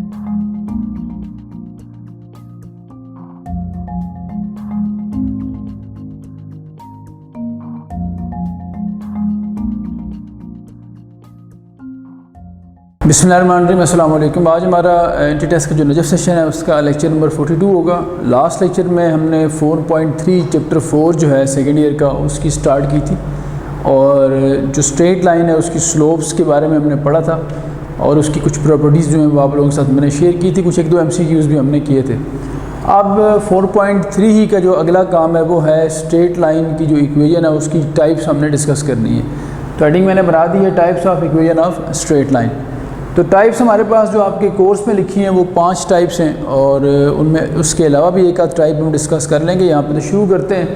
बिस्मिल्लाहिर्रहमानिर्रहीम, अस्सलाम वालेकुम। आज हमारा एंटी टेस्ट का जो नजफ सेशन है उसका लेक्चर नंबर 42 होगा। लास्ट लेक्चर में हमने 4.3 चैप्टर 4 जो है सेकेंड ईयर का उसकी स्टार्ट की थी और जो स्ट्रेट लाइन है उसकी स्लोप्स के बारे में हमने पढ़ा था और उसकी कुछ प्रॉपर्टीज़ जो हैं वो आप लोगों के साथ मैंने शेयर की थी। कुछ एक दो MCQs भी हमने किए थे। अब 4.3 ही का जो अगला काम है वो है स्ट्रेट लाइन की जो इक्वेशन है उसकी टाइप्स हमने डिस्कस करनी है। तो हेडिंग मैंने बना दी है types of equation of straight line. तो टाइप्स हमारे पास जो आपके कोर्स में लिखी हैं वो 5 टाइप्स हैं और उनमें उसके अलावा भी एक आध टाइप हम डिस्कस कर लेंगे। यहाँ पे तो शुरू करते हैं।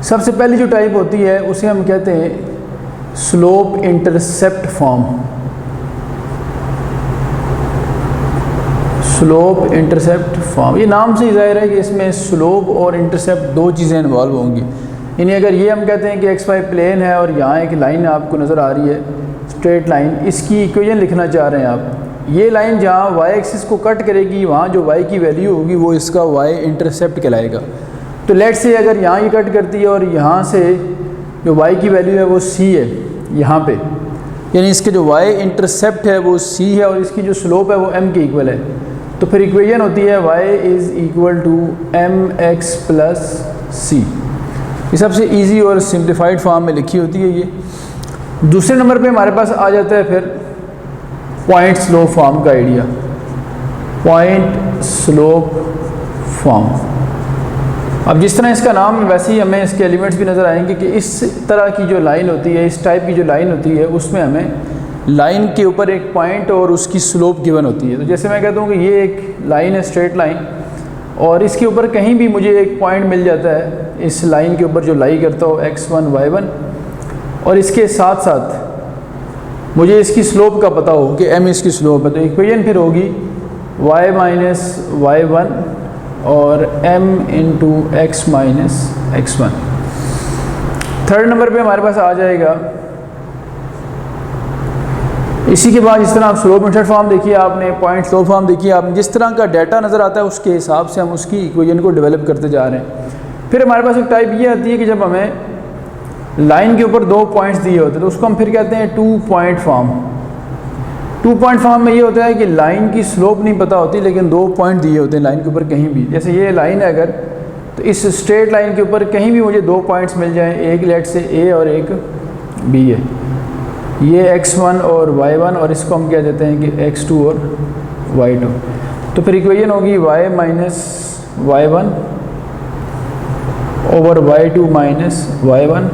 सबसे पहली जो टाइप होती है उसे हम कहते हैं slope intercept form. Slope intercept form, ये नाम से ही ज़ाहिर है कि इसमें स्लोप और इंटरसेप्ट दो चीज़ें इन्वॉल्व होंगी। यानी अगर ये हम कहते हैं कि XY प्लेन है और यहाँ एक लाइन आपको नज़र आ रही है स्ट्रेट लाइन, इसकी इक्वेशन लिखना चाह रहे हैं आप। ये लाइन जहाँ Y एक्सिस को कट करेगी वहाँ जो Y की वैल्यू होगी वो इसका Y इंटरसेप्ट कहलाएगा। तो लेट से अगर यहाँ ये कट करती है और यहाँ से जो Y की वैल्यू है वो C है यहाँ पे, यानी इसके जो Y इंटरसेप्ट है वो C है और इसकी जो स्लोप है वो M के इक्वल है। तो फिर इक्वेशन होती है Y is equal to mx plus C। ये सबसे ईजी और सिंप्लीफाइड फॉर्म में लिखी होती है ये। दूसरे नंबर पे हमारे पास आ जाता है फिर पॉइंट स्लोप फॉर्म का आइडिया। पॉइंट स्लोप फॉर्म, अब जिस तरह इसका नाम है वैसे ही हमें इसके एलिमेंट्स भी नज़र आएंगे कि इस तरह की जो लाइन होती है, इस टाइप की जो लाइन होती है उसमें हमें लाइन के ऊपर एक पॉइंट और उसकी स्लोप गिवन होती है। तो जैसे मैं कहता हूँ कि ये एक लाइन है स्ट्रेट लाइन और इसके ऊपर कहीं भी मुझे एक पॉइंट मिल जाता है इस लाइन के ऊपर जो लाई करता हो x1 y1, और इसके साथ साथ मुझे इसकी स्लोप का पता हो कि m इसकी स्लोप है। तो इक्वेशन फिर होगी y माइनस y1 और m into x minus x1। Third number पे हमारे पास आ जाएगा, इसी के बाद जिस तरह आप स्लोप मेथड फॉर्म देखिए आपने, पॉइंट स्लोप फॉर्म देखिए आपने, जिस तरह का डाटा नज़र आता है उसके हिसाब से हम उसकी इक्वेशन को डेवलप करते जा रहे हैं। फिर हमारे पास एक टाइप ये आती है कि जब हमें लाइन के ऊपर 2 पॉइंट्स दिए होते हैं तो उसको हम फिर कहते हैं 2 पॉइंट फॉर्म। 2 पॉइंट फॉर्म में ये होता है कि लाइन की स्लोप नहीं पता होती लेकिन 2 पॉइंट दिए होते हैं लाइन के ऊपर कहीं भी। जैसे ये लाइन है अगर, तो इस स्ट्रेट लाइन के ऊपर कहीं भी मुझे 2 पॉइंट्स मिल जाएं, एक लेट से A और एक B है, ये x1 और y1 और इसको हम क्या देते हैं कि x2 और y2। तो फिर इक्वेशन होगी y minus y1 over y2 minus y1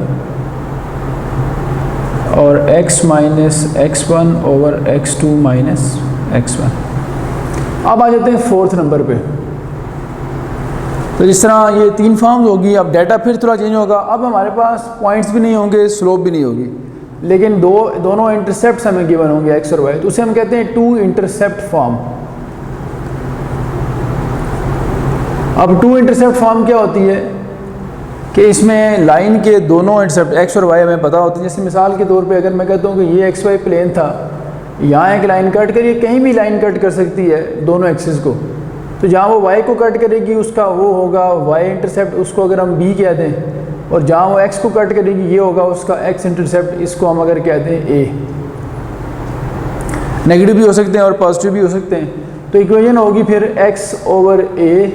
और x minus x1 over x2 minus x1। अब आ जाते हैं 4th नंबर पे। तो जिस तरह ये 3 फॉर्म्स होगी, अब डाटा फिर थोड़ा चेंज होगा। अब हमारे पास पॉइंट्स भी नहीं होंगे, स्लोप भी नहीं होगी, लेकिन दोनों इंटरसेप्ट्स हमें गिवन होंगे x और y। तो उसे हम कहते हैं 2 इंटरसेप्ट फॉर्म। अब 2 इंटरसेप्ट फॉर्म क्या होती है कि इसमें लाइन के दोनों इंटरसेप्ट x और y हमें पता होती है। जैसे मिसाल के तौर पे अगर मैं कहता हूँ कि ये XY प्लेन था, यहाँ एक लाइन कट करिए, कहीं भी लाइन कट कर सकती है दोनों एक्सिस को, तो जहाँ वो y को कट करेगी उसका वो होगा y इंटरसेप्ट, उसको अगर हम b कह दें, और जहाँ वो x को कट करेगी ये होगा उसका x इंटरसेप्ट, इसको हम अगर कह दें a। नेगेटिव भी हो सकते हैं और पॉजिटिव भी हो सकते हैं। तो इक्वेशन होगी फिर x over a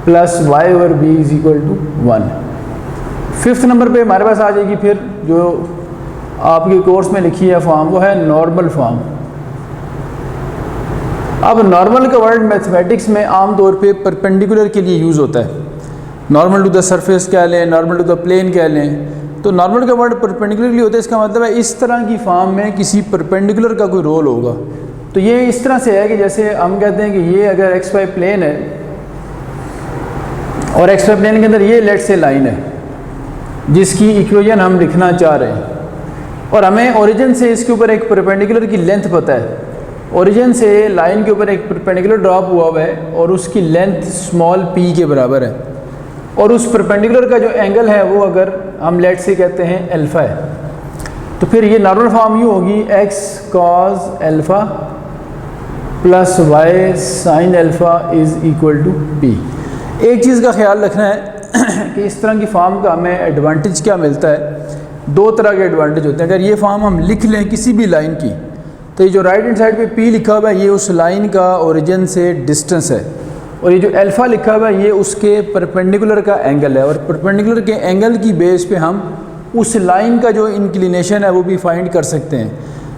plus y over b is equal to 1। 5th number पे हमारे पास आ जाएगी फिर जो आपके कोर्स में लिखी है फॉर्म, वो है नॉर्मल फॉर्म। अब नॉर्मल का वर्ड मैथमेटिक्स में आमतौर पे परपेंडिकुलर के लिए यूज़ होता है। नॉर्मल टू द सरफेस कह लें, नॉर्मल टू द प्लेन कह लें। तो नॉर्मल का वर्ड परपेंडिकुलरली होता है, इसका मतलब है इस तरह की फॉर्म में किसी परपेंडिकुलर का कोई रोल होगा। तो ये इस तरह से है कि जैसे हम कहते हैं कि ये अगर XY प्लेन है और XY प्लेन के अंदर ये लेट से लाइन है जिसकी इक्वेशन हम लिखना चाह रहे हैं, और हमें ओरिजिन से इसके ऊपर एक परपेंडिकुलर की लेंथ पता है। ओरिजिन से लाइन के ऊपर एक परपेंडिकुलर ड्रॉप हुआ हुआ है और उसकी लेंथ स्मॉल p के बराबर है, और उस परपेंडिकुलर का जो एंगल है वो अगर हम लेट से कहते हैं अल्फ़ा है, तो फिर ये नॉर्मल फॉर्म यूँ होगी x cos alpha plus Y sine alpha is equal to P. एक चीज़ का ख्याल रखना है कि इस तरह की फॉर्म का हमें एडवांटेज क्या मिलता है। दो तरह के एडवांटेज होते हैं। अगर ये फॉर्म हम लिख लें किसी भी लाइन की, तो ये जो राइट हैंड साइड पे पी लिखा हुआ है ये उस लाइन का ओरिजिन से डिस्टेंस है, और ये जो अल्फ़ा लिखा हुआ है ये उसके परपेंडिकुलर का एंगल है, और परपेंडिकुलर के एंगल की बेस पे हम उस लाइन का जो इंक्लिनेशन है वो भी फाइंड कर सकते हैं।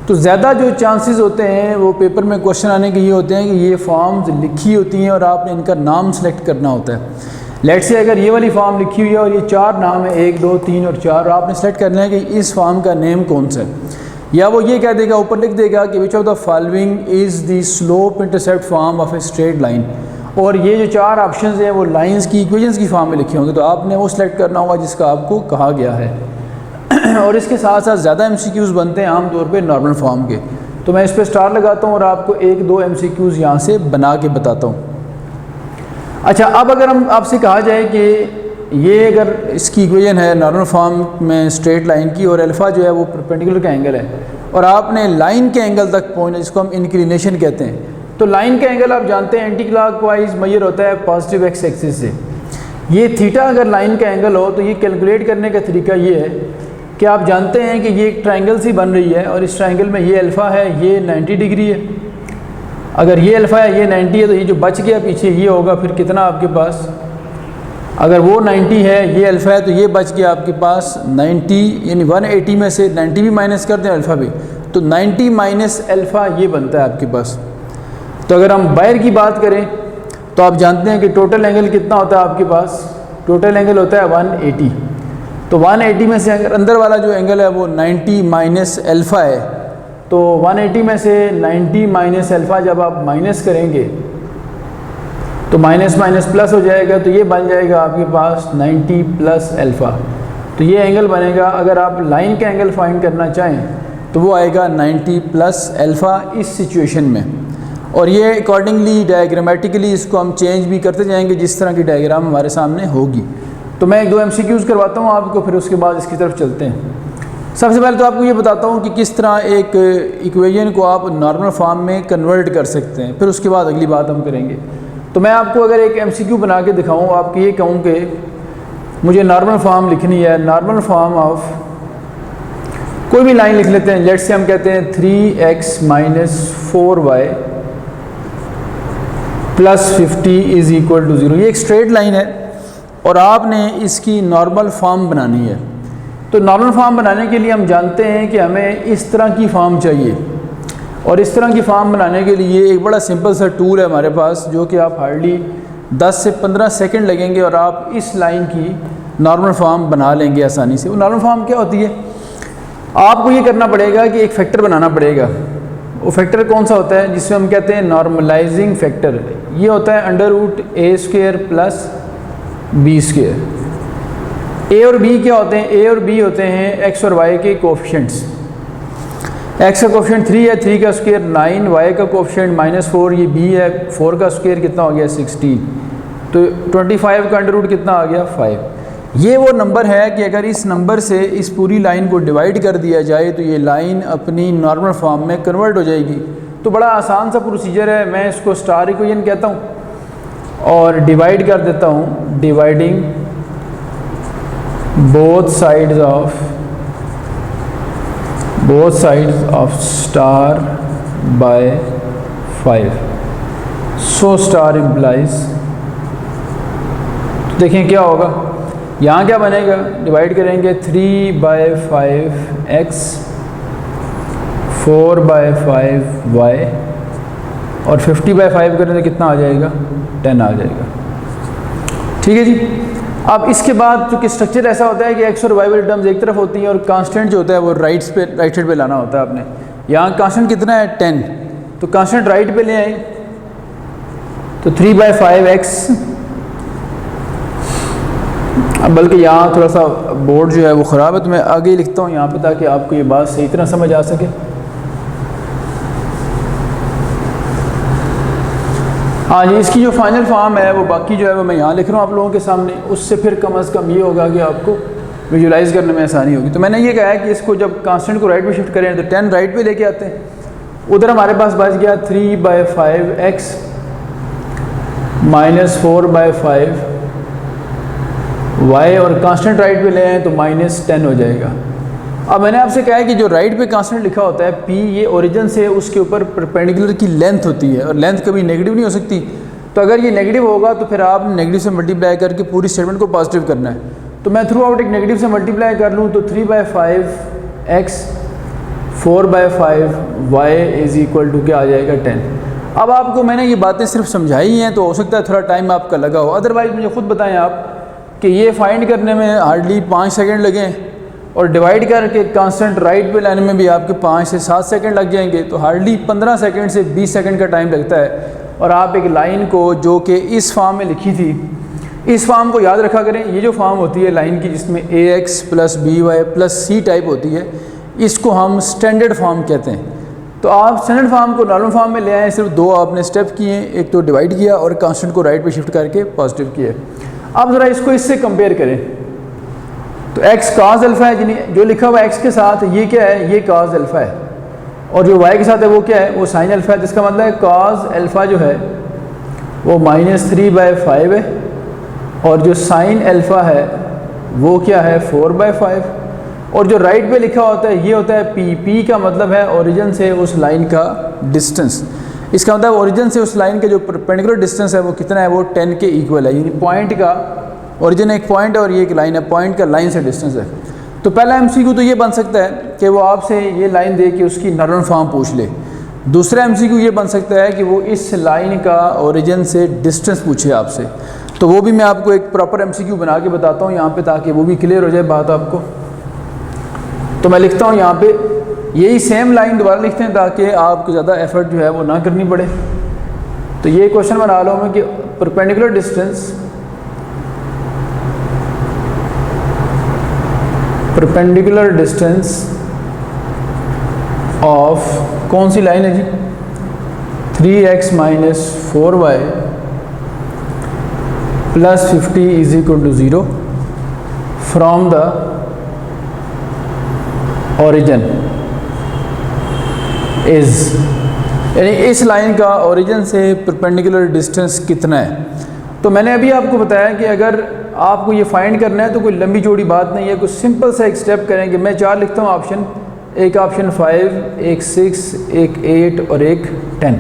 तो ज़्यादा जो चांसेस होते हैं वो पेपर में क्वेश्चन आने के ये होते हैं कि ये फॉर्म्स लिखी होती हैं और आपने इनका नाम सेलेक्ट करना होता है। लेट्स से अगर ये वाली फॉर्म लिखी हुई है और ये 4 नाम है 1 2 3 और 4, और आपने सेलेक्ट करना है कि इस फॉर्म का नेम कौन सा है, या वो ये कह देगा ऊपर लिख देगा कि which of the following is the slope intercept form of a straight line, और ये जो 4 ऑप्शंस हैं वो लाइंस की इक्वेशंस की फॉर्म में लिखे होंगे, तो आपने वो सिलेक्ट करना होगा जिसका आपको कहा गया है। और इसके साथ साथ ज़्यादा MCQs बनते हैं आमतौर पे नॉर्मल फॉर्म के, तो मैं इस पर स्टार लगाता हूँ और आपको 1-2 MCQs यहाँ से बना के बताता हूँ। अच्छा, अब अगर हम आपसे कहा जाए कि ये अगर इसकी इक्वेशन है नॉर्मल फॉर्म में स्ट्रेट लाइन की, और अल्फ़ा जो है वो परपेंडिकुलर का एंगल है, और आपने लाइन के एंगल तक पहुँचना, जिसको हम इंक्लिनेशन कहते हैं, तो लाइन का एंगल आप जानते हैं एंटी क्लॉकवाइज मेजर होता है पॉजिटिव एक्स एक्सिस से। ये थीटा अगर लाइन का एंगल हो तो ये कैलकुलेट करने का तरीका ये है कि आप जानते हैं कि ये एक ट्रायंगल सी बन रही है, और इस ट्रायंगल में ये अल्फ़ा है, ये 90 डिग्री है। अगर ये अल्फ़ा है, ये 90 है, तो ये जो बच गया पीछे ये होगा फिर कितना आपके पास, अगर वो 90 है, ये अल्फ़ा है, तो ये बच गया आपके पास 90, यानी 180 में से 90 भी माइनस कर दें अल्फ़ा भी, तो 90 माइनस अल्फ़ा ये बनता है आपके पास। तो अगर हम बाहर की बात करें तो आप जानते हैं कि टोटल एंगल कितना होता है आपके पास, टोटल एंगल होता है 180। तो 180 में से अगर अंदर वाला जो एंगल है वो 90 माइनस अल्फ़ा है, तो 180 में से 90 माइनस अल्फ़ा जब आप माइनस करेंगे तो माइनस माइनस प्लस हो जाएगा, तो ये बन जाएगा आपके पास 90 प्लस अल्फ़ा। तो ये एंगल बनेगा, अगर आप लाइन का एंगल फाइंड करना चाहें तो वो आएगा 90 प्लस अल्फ़ा इस सिचुएशन में। और ये अकॉर्डिंगली डायग्रामेटिकली इसको हम चेंज भी करते जाएंगे जिस तरह की डायग्राम हमारे सामने होगी। तो मैं 1-2 MCQs करवाता हूँ आपको, फिर उसके बाद इसकी तरफ चलते हैं। सबसे पहले तो आपको ये बताता हूँ कि किस तरह एक इक्वेशन को आप नॉर्मल फॉर्म में कन्वर्ट कर सकते हैं, फिर उसके बाद अगली बात हम करेंगे। तो मैं आपको अगर एक MCQ बना के दिखाऊँ, आपको ये कहूँ कि मुझे नॉर्मल फॉर्म लिखनी है, नॉर्मल फॉर्म ऑफ कोई भी लाइन लिख लेते हैं। लेट्स से हम कहते हैं 3x minus 4y plus 50 is equal to 0। ये एक स्ट्रेट लाइन है और आपने इसकी नॉर्मल फॉर्म बनानी है। तो नॉर्मल फॉर्म बनाने के लिए हम जानते हैं कि हमें इस तरह की फॉर्म चाहिए, और इस तरह की फॉर्म बनाने के लिए एक बड़ा सिंपल सा टूल है हमारे पास, जो कि आप हार्डली 10 से 15 सेकंड लगेंगे और आप इस लाइन की नॉर्मल फॉर्म बना लेंगे आसानी से। वो नॉर्मल फॉर्म क्या होती है, आपको ये करना पड़ेगा कि एक फैक्टर बनाना पड़ेगा। वो फैक्टर कौन सा होता है, जिसमें हम कहते हैं नॉर्मलाइजिंग फैक्टर। ये होता है √a² प्लस b²। ए और बी क्या होते हैं, ए और बी होते हैं x और y के कोफिशिएंट्स। x का कोफिशिएंट 3 है, 3 का स्क्वायर 9, y का कोफिशिएंट -4, ये b है, 4 का स्क्वायर कितना हो गया 16, तो 25 का अंडर रूट कितना आ गया 5। ये वो नंबर है कि अगर इस नंबर से इस पूरी लाइन को डिवाइड कर दिया जाए तो ये लाइन अपनी नॉर्मल फॉर्म में कन्वर्ट हो जाएगी। तो बड़ा आसान सा प्रोसीजर है, मैं इसको स्टार इक्वेशन कहता हूँ और डिवाइड कर देता हूँ, dividing both sides of star by 5, so star implies, तो देखें क्या होगा, यहाँ क्या बनेगा, डिवाइड करेंगे 3/5x 4/5y और 50/5 करें तो कितना आ जाएगा 10 आ जाएगा। ठीक है जी। अब इसके बाद चूँकि स्ट्रक्चर ऐसा होता है कि x और y वाली टर्म्स एक तरफ होती हैं और कांस्टेंट जो होता है वो राइट साइड पे लाना होता है आपने। यहाँ कांस्टेंट कितना है 10, तो कांस्टेंट राइट पे ले आए, तो 3/5x, अब बल्कि यहाँ थोड़ा सा बोर्ड जो है वो ख़राब है तो मैं आगे ही लिखता हूँ यहाँ पे ताकि आपको ये बात सही तरह समझ आ सके। हाँ जी, इसकी जो फाइनल फॉर्म है वो बाकी जो है वो मैं यहाँ लिख रहा हूँ आप लोगों के सामने, उससे फिर कम अज़ कम ये होगा कि आपको विजुलाइज़ करने में आसानी होगी। तो मैंने ये कहा है कि इसको जब कांस्टेंट को राइट पे शिफ्ट करें तो 10 राइट पे लेके आते हैं उधर हमारे पास बच गया 3/5x माइनस 4/5 y, और कांस्टेंट राइट पे ले आए तो -10 हो जाएगा। अब मैंने आपसे कहा है कि जो राइट पे कांस्टेंट लिखा होता है p, ये ओरिजिन से उसके ऊपर परपेंडिकुलर की लेंथ होती है, और लेंथ कभी नेगेटिव नहीं हो सकती। तो अगर ये नेगेटिव होगा तो फिर आप नेगेटिव से मल्टीप्लाई करके पूरी स्टेटमेंट को पॉजिटिव करना है। तो मैं थ्रू आउट एक नेगेटिव से मल्टीप्लाई कर लूँ तो 3/5x 4/5 y is equal to क्या आ जाएगा 10। अब आपको मैंने ये बातें सिर्फ समझाई हैं तो हो सकता है थोड़ा टाइम आपका लगा हो, अदरवाइज़ मुझे खुद बताएं आप कि ये फाइंड करने में हार्डली 5 सेकंड लगें और डिवाइड करके कांस्टेंट राइट पे लाने में भी आपके 5 से 7 सेकंड लग जाएंगे, तो हार्डली 15 सेकंड से 20 सेकंड का टाइम लगता है। और आप एक लाइन को जो कि इस फॉर्म में लिखी थी, इस फॉर्म को याद रखा करें। ये जो फॉर्म होती है लाइन की जिसमें ax + by + c टाइप होती है, इसको हम स्टैंडर्ड फॉर्म कहते हैं। तो आप स्टैंडर्ड फॉर्म को नॉर्मल फॉर्म में ले आए, सिर्फ दो आपने स्टेप किए, एक तो डिवाइड किया और कांस्टेंट को राइट पे शिफ्ट करके पॉजिटिव किया। अब ज़रा इसको इससे कंपेयर करें तो x cos अल्फ़ा है, यानी जो लिखा हुआ x के साथ ये क्या है, ये cos अल्फ़ा है, और जो y के साथ है वो क्या है, वो sin अल्फ़ा है। जिसका मतलब है cos अल्फ़ा जो है वो -3/5 है, और जो sin अल्फ़ा है वो क्या है 4/5, और जो राइट पे लिखा होता है ये होता है p का मतलब है ओरिजिन से उस लाइन का डिस्टेंस। इसका मतलब ओरिजिन से उस लाइन का जो परपेंडिकुलर डिस्टेंस है वो कितना है, वो 10 के इक्वल है। यानी पॉइंट का ओरिजिन एक पॉइंट है और ये एक लाइन है, पॉइंट का लाइन से डिस्टेंस है। तो पहला MCQ तो ये बन सकता है कि वो आपसे ये लाइन दे के उसकी नॉर्मल फॉर्म पूछ ले। दूसरा MCQ ये बन सकता है कि वो इस लाइन का ओरिजिन से डिस्टेंस पूछे आपसे। तो वो भी मैं आपको एक प्रॉपर MCQ बना के बताता हूँ यहाँ पे, ताकि वो भी क्लियर हो जाए बात आपको। तो मैं लिखता हूँ यहाँ पे, यही सेम लाइन दोबारा लिखते हैं ताकि आपको ज़्यादा एफर्ट जो है वो ना करनी पड़े। तो ये क्वेश्चन बना रहा हूँ मैं कि परपेंडिकुलर डिस्टेंस ऑफ कौन सी लाइन है जी, 3x - 4y + 50 is equal to 0 from the origin is, यानी इस लाइन का ओरिजिन से परपेंडिकुलर डिस्टेंस कितना है। तो मैंने अभी आपको बताया कि अगर आपको ये फाइंड करना है तो कोई लंबी चौड़ी बात नहीं है, कुछ सिंपल सा एक स्टेप करेंगे। मैं 4 लिखता हूँ ऑप्शन, एक ऑप्शन 5, एक 6, एक 8 और एक 10।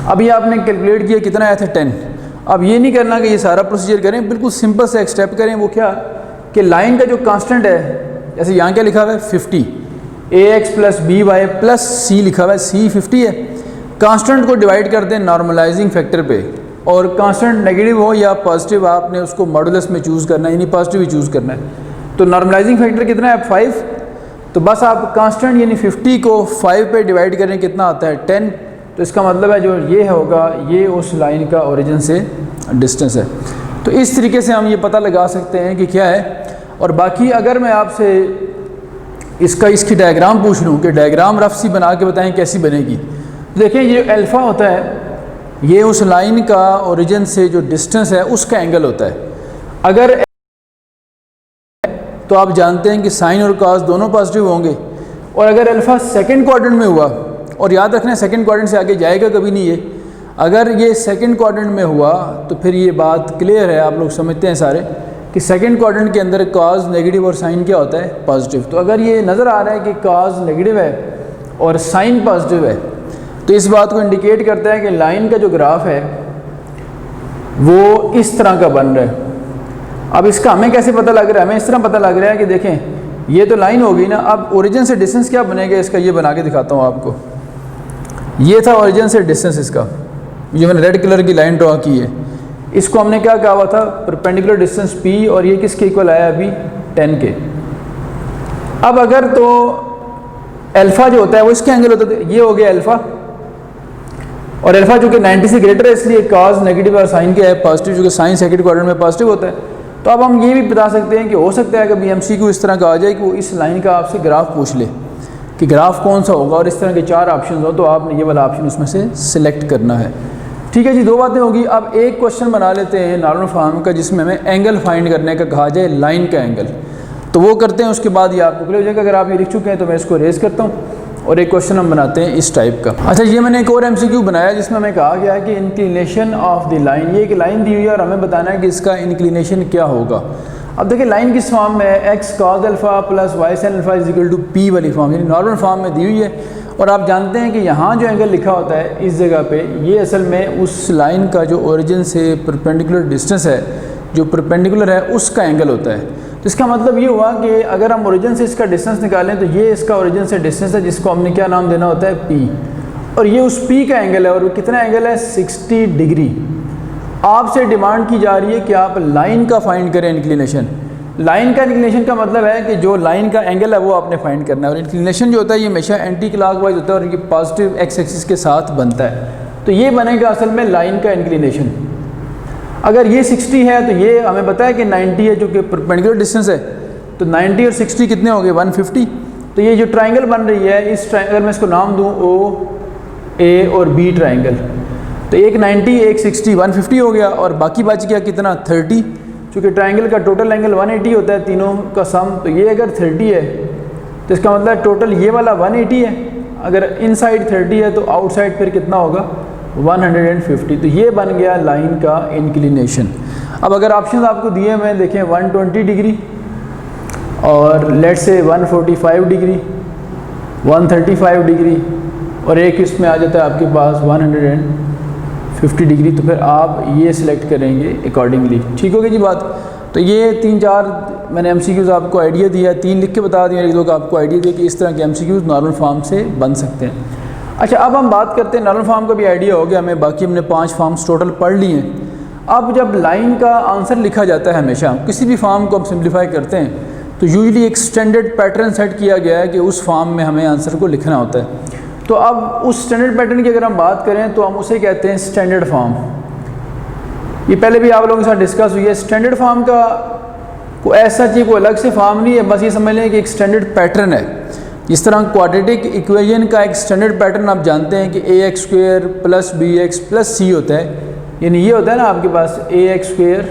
अभी आपने कैलकुलेट किया कितना आया था 10। अब ये नहीं करना कि ये सारा प्रोसीजर करें, बिल्कुल सिंपल सा एक स्टेप करें। वो क्या कि लाइन का जो कांस्टेंट है, जैसे यहाँ क्या लिखा हुआ है 50, ax + by + c लिखा हुआ है, c 50 है। कांस्टेंट को डिवाइड कर दें नॉर्मलाइजिंग फैक्टर पे, और कांस्टेंट नेगेटिव हो या पॉजिटिव आपने उसको मॉडुलस में चूज़ करना है, यानी पॉजिटिव ही चूज़ करना है। तो नॉर्मलाइजिंग फैक्टर कितना है 5, तो बस आप कांस्टेंट यानी 50 को 5 पे डिवाइड करें, कितना आता है 10। तो इसका मतलब है जो ये होगा ये उस लाइन का ओरिजिन से डिस्टेंस है। तो इस तरीके से हम ये पता लगा सकते हैं कि क्या है। और बाकी अगर मैं आपसे इसकी डायग्राम पूछ लूँ कि डायग्राम रफ सी बना के बताएं कैसी बनेगी, तो देखें ये जो अल्फ़ा होता है ये उस लाइन का ओरिजिन से जो डिस्टेंस है उसका एंगल होता है। अगर तो आप जानते हैं कि साइन और कॉस दोनों पॉजिटिव होंगे, और अगर अल्फ़ा सेकंड क्वाड्रेंट में हुआ, और याद रखना सेकंड क्वाड्रेंट से आगे जाएगा कभी नहीं ये, अगर ये सेकंड क्वाड्रेंट में हुआ तो फिर ये बात क्लियर है, आप लोग समझते हैं सारे कि सेकंड क्वाड्रेंट के अंदर कॉस नेगेटिव और साइन क्या होता है पॉजिटिव। तो अगर ये नज़र आ रहा है कि कॉस नेगेटिव है और साइन पॉजिटिव है, तो इस बात को इंडिकेट करता है कि लाइन का जो ग्राफ है वो इस तरह का बन रहा है। अब इसका हमें कैसे पता लग रहा है, हमें इस तरह पता लग रहा है कि देखें ये तो लाइन होगी ना, अब ओरिजिन से डिस्टेंस क्या बनेगा इसका, ये बना के दिखाता हूँ आपको। ये था ओरिजिन से डिस्टेंस इसका, जो मैंने रेड कलर की लाइन ड्रॉ की है, इसको हमने क्या कहा हुआ था परपेंडिकुलर डिस्टेंस p, और ये किसके इक्वल आया अभी 10 के। अब अगर तो अल्फ़ा जो होता है वो इसके एंगल होता है, ये हो गया अल्फ़ा, और अल्फ़ा जो कि 90 से ग्रेटर है इसलिए कॉस नेगेटिव और साइन क्या है पॉजिटिव, जो कि साइन सेकंड क्वाड्रेंट में पॉजिटिव होता है। तो अब हम ये भी बता सकते हैं कि हो सकता है कभी MCQ इस तरह का आ जाए कि वो इस लाइन का आपसे ग्राफ पूछ ले कि ग्राफ कौन सा होगा, और इस तरह के 4 ऑप्शन हो तो आपने ये वाला ऑप्शन उसमें से सिलेक्ट करना है। ठीक है जी, 2 बातें होगी। अब एक क्वेश्चन बना लेते हैं नॉर्मल फॉर्म का जिसमें हमें एंगल फाइंड करने का कहा जाए, लाइन का एंगल। तो वो करते हैं, उसके बाद ये आपको क्लियर हो जाएगा। अगर आप ये लिख चुके हैं तो मैं इसको रेज करता हूँ। और एक क्वेश्चन हम बनाते हैं इस टाइप का। अच्छा, ये मैंने एक और MCQ बनाया जिसमें हमें कहा गया है कि इंक्लिनेशन ऑफ द लाइन, ये एक लाइन दी हुई है और हमें बताना है कि इसका इंक्लिनेशन क्या होगा। अब देखिए लाइन किस फॉर्म में है, x cos alpha plus y sin alpha is equal to p वाली फॉर्म, यानी नॉर्मल फॉर्म में दी हुई है। और आप जानते हैं कि यहाँ जो एंगल लिखा होता है इस जगह पे, ये असल में उस लाइन का जो ओरिजिन से परपेंडिकुलर डिस्टेंस है, जो परपेंडिकुलर है उसका एंगल होता है। तो इसका मतलब ये हुआ कि अगर हम ओरिजिन से इसका डिस्टेंस निकालें तो ये इसका ओरिजिन से डिस्टेंस है जिसको हमने क्या नाम देना होता है, p, और ये उस p का एंगल है। और वो कितना एंगल है, 60 डिग्री। आपसे डिमांड की जा रही है कि आप लाइन का फाइंड करें इंक्लिनेशन। लाइन का इंक्लिनेशन का मतलब है कि जो लाइन का एंगल है वो आपने फाइंड करना है। और इंक्लिनेशन जो होता है ये हमेशा एंटी क्लॉकवाइज होता है और ये पॉजिटिव एक्स एक्सिस के साथ बनता है। तो ये बनेगा असल में लाइन का इंक्लिनेशन। अगर ये 60 है तो ये हमें पता है कि 90 है जो कि परपेंडिकुलर डिस्टेंस है, तो 90 और 60 कितने हो गए, 150। तो ये जो ट्राइंगल बन रही है, इस अगर मैं इसको नाम दूँ OA और B ट्राइंगल, तो एक 90 एक 60 150 हो गया और बाकी बच गया कितना, 30। चूँकि ट्राइंगल का टोटल एंगल 180 होता है तीनों का सम, तो ये अगर 30 है तो इसका मतलब टोटल ये वाला 180 है। अगर इनसाइड 30 है तो आउटसाइड फिर कितना होगा, 150। तो ये बन गया लाइन का इंक्लिनेशन। अब अगर ऑप्शन आपको दिए हुए हैं देखें, 120 डिग्री और लेट से 145 डिग्री, 135 डिग्री और एक इसमें आ जाता है आपके पास 150 डिग्री, तो फिर आप ये सिलेक्ट करेंगे अकॉर्डिंगली। ठीक होगी जी बात। तो ये 3-4 मैंने MCQs आपको आइडिया दिया है, 3 लिख के बता दिया, एक दो का आपको आइडिया दिया कि इस तरह के MCQs नॉर्मल फॉर्म से बन सकते हैं। अच्छा, अब हम बात करते हैं, नॉर्मल फॉर्म का भी आइडिया हो गया हमें, बाकी हमने 5 फॉर्म्स टोटल पढ़ लिए हैं। अब जब लाइन का आंसर लिखा जाता है, हमेशा किसी भी फॉर्म को हम सिंप्लीफाई करते हैं तो यूजुअली एक स्टैंडर्ड पैटर्न सेट किया गया है कि उस फॉर्म में हमें आंसर को लिखना होता है। तो अब उस स्टैंडर्ड पैटर्न की अगर हम बात करें तो हम उसे कहते हैं स्टैंडर्ड फॉर्म। ये पहले भी आप लोगों के साथ डिस्कस हुई है। स्टैंडर्ड फॉर्म का कोई ऐसा चीज़, कोई अलग से फॉर्म नहीं है, बस ये समझ लें कि एक स्टैंडर्ड पैटर्न है। जिस तरह क्वाड्रेटिक इक्वेशन का एक स्टैंडर्ड पैटर्न आप जानते हैं कि ax² plus bx plus c होता है, यानी ये होता है ना आपके पास ax²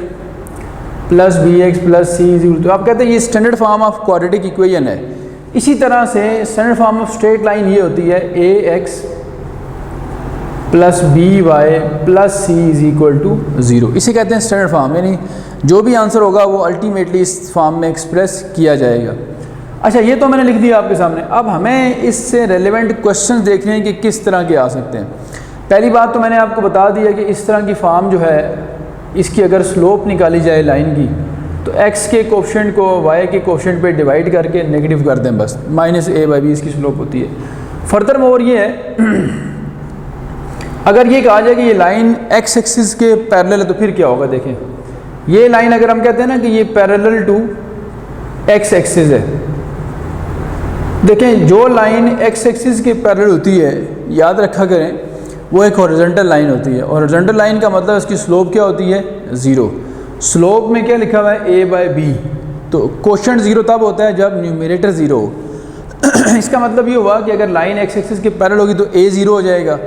plus bx plus c, तो आप कहते हैं ये standard form of quadratic equation है। इसी तरह से standard form of straight line ये होती है ax plus by plus c is equal to 0। इसे कहते हैं स्टैंडर्ड फॉर्म, यानी जो भी आंसर होगा वो अल्टीमेटली इस फॉर्म में एक्सप्रेस किया जाएगा। अच्छा, ये तो मैंने लिख दिया आपके सामने। अब हमें इससे रेलेवेंट क्वेश्चंस देखने हैं कि किस तरह के आ सकते हैं। पहली बात तो मैंने आपको बता दिया कि इस तरह की फॉर्म जो है, इसकी अगर स्लोप निकाली जाए लाइन की, तो x के कोफिशिएंट को y के कोफिशिएंट पे डिवाइड करके नेगेटिव कर दें, बस -a/b इसकी स्लोप होती है। फर्दर मोर ये है, अगर ये कहा जाए कि ये लाइन x एक्सिस के पैरेलल है तो फिर क्या होगा। देखें, ये लाइन अगर हम कहते हैं ना कि ये पैरेलल टू x एक्सिस है, देखें जो लाइन x एक्सिस के पैरेलल होती है, याद रखा करें, वो एक हॉरिजॉन्टल लाइन होती है। और हॉरिजॉन्टल लाइन का मतलब इसकी स्लोप क्या होती है, 0। स्लोप में क्या लिखा हुआ है, a/b, तो कोशेंट 0 तब होता है जब न्यूमरेटर 0 हो। इसका मतलब ये हुआ कि अगर लाइन x एक्सिस के पैरेलल होगी तो a 0 हो जाएगा।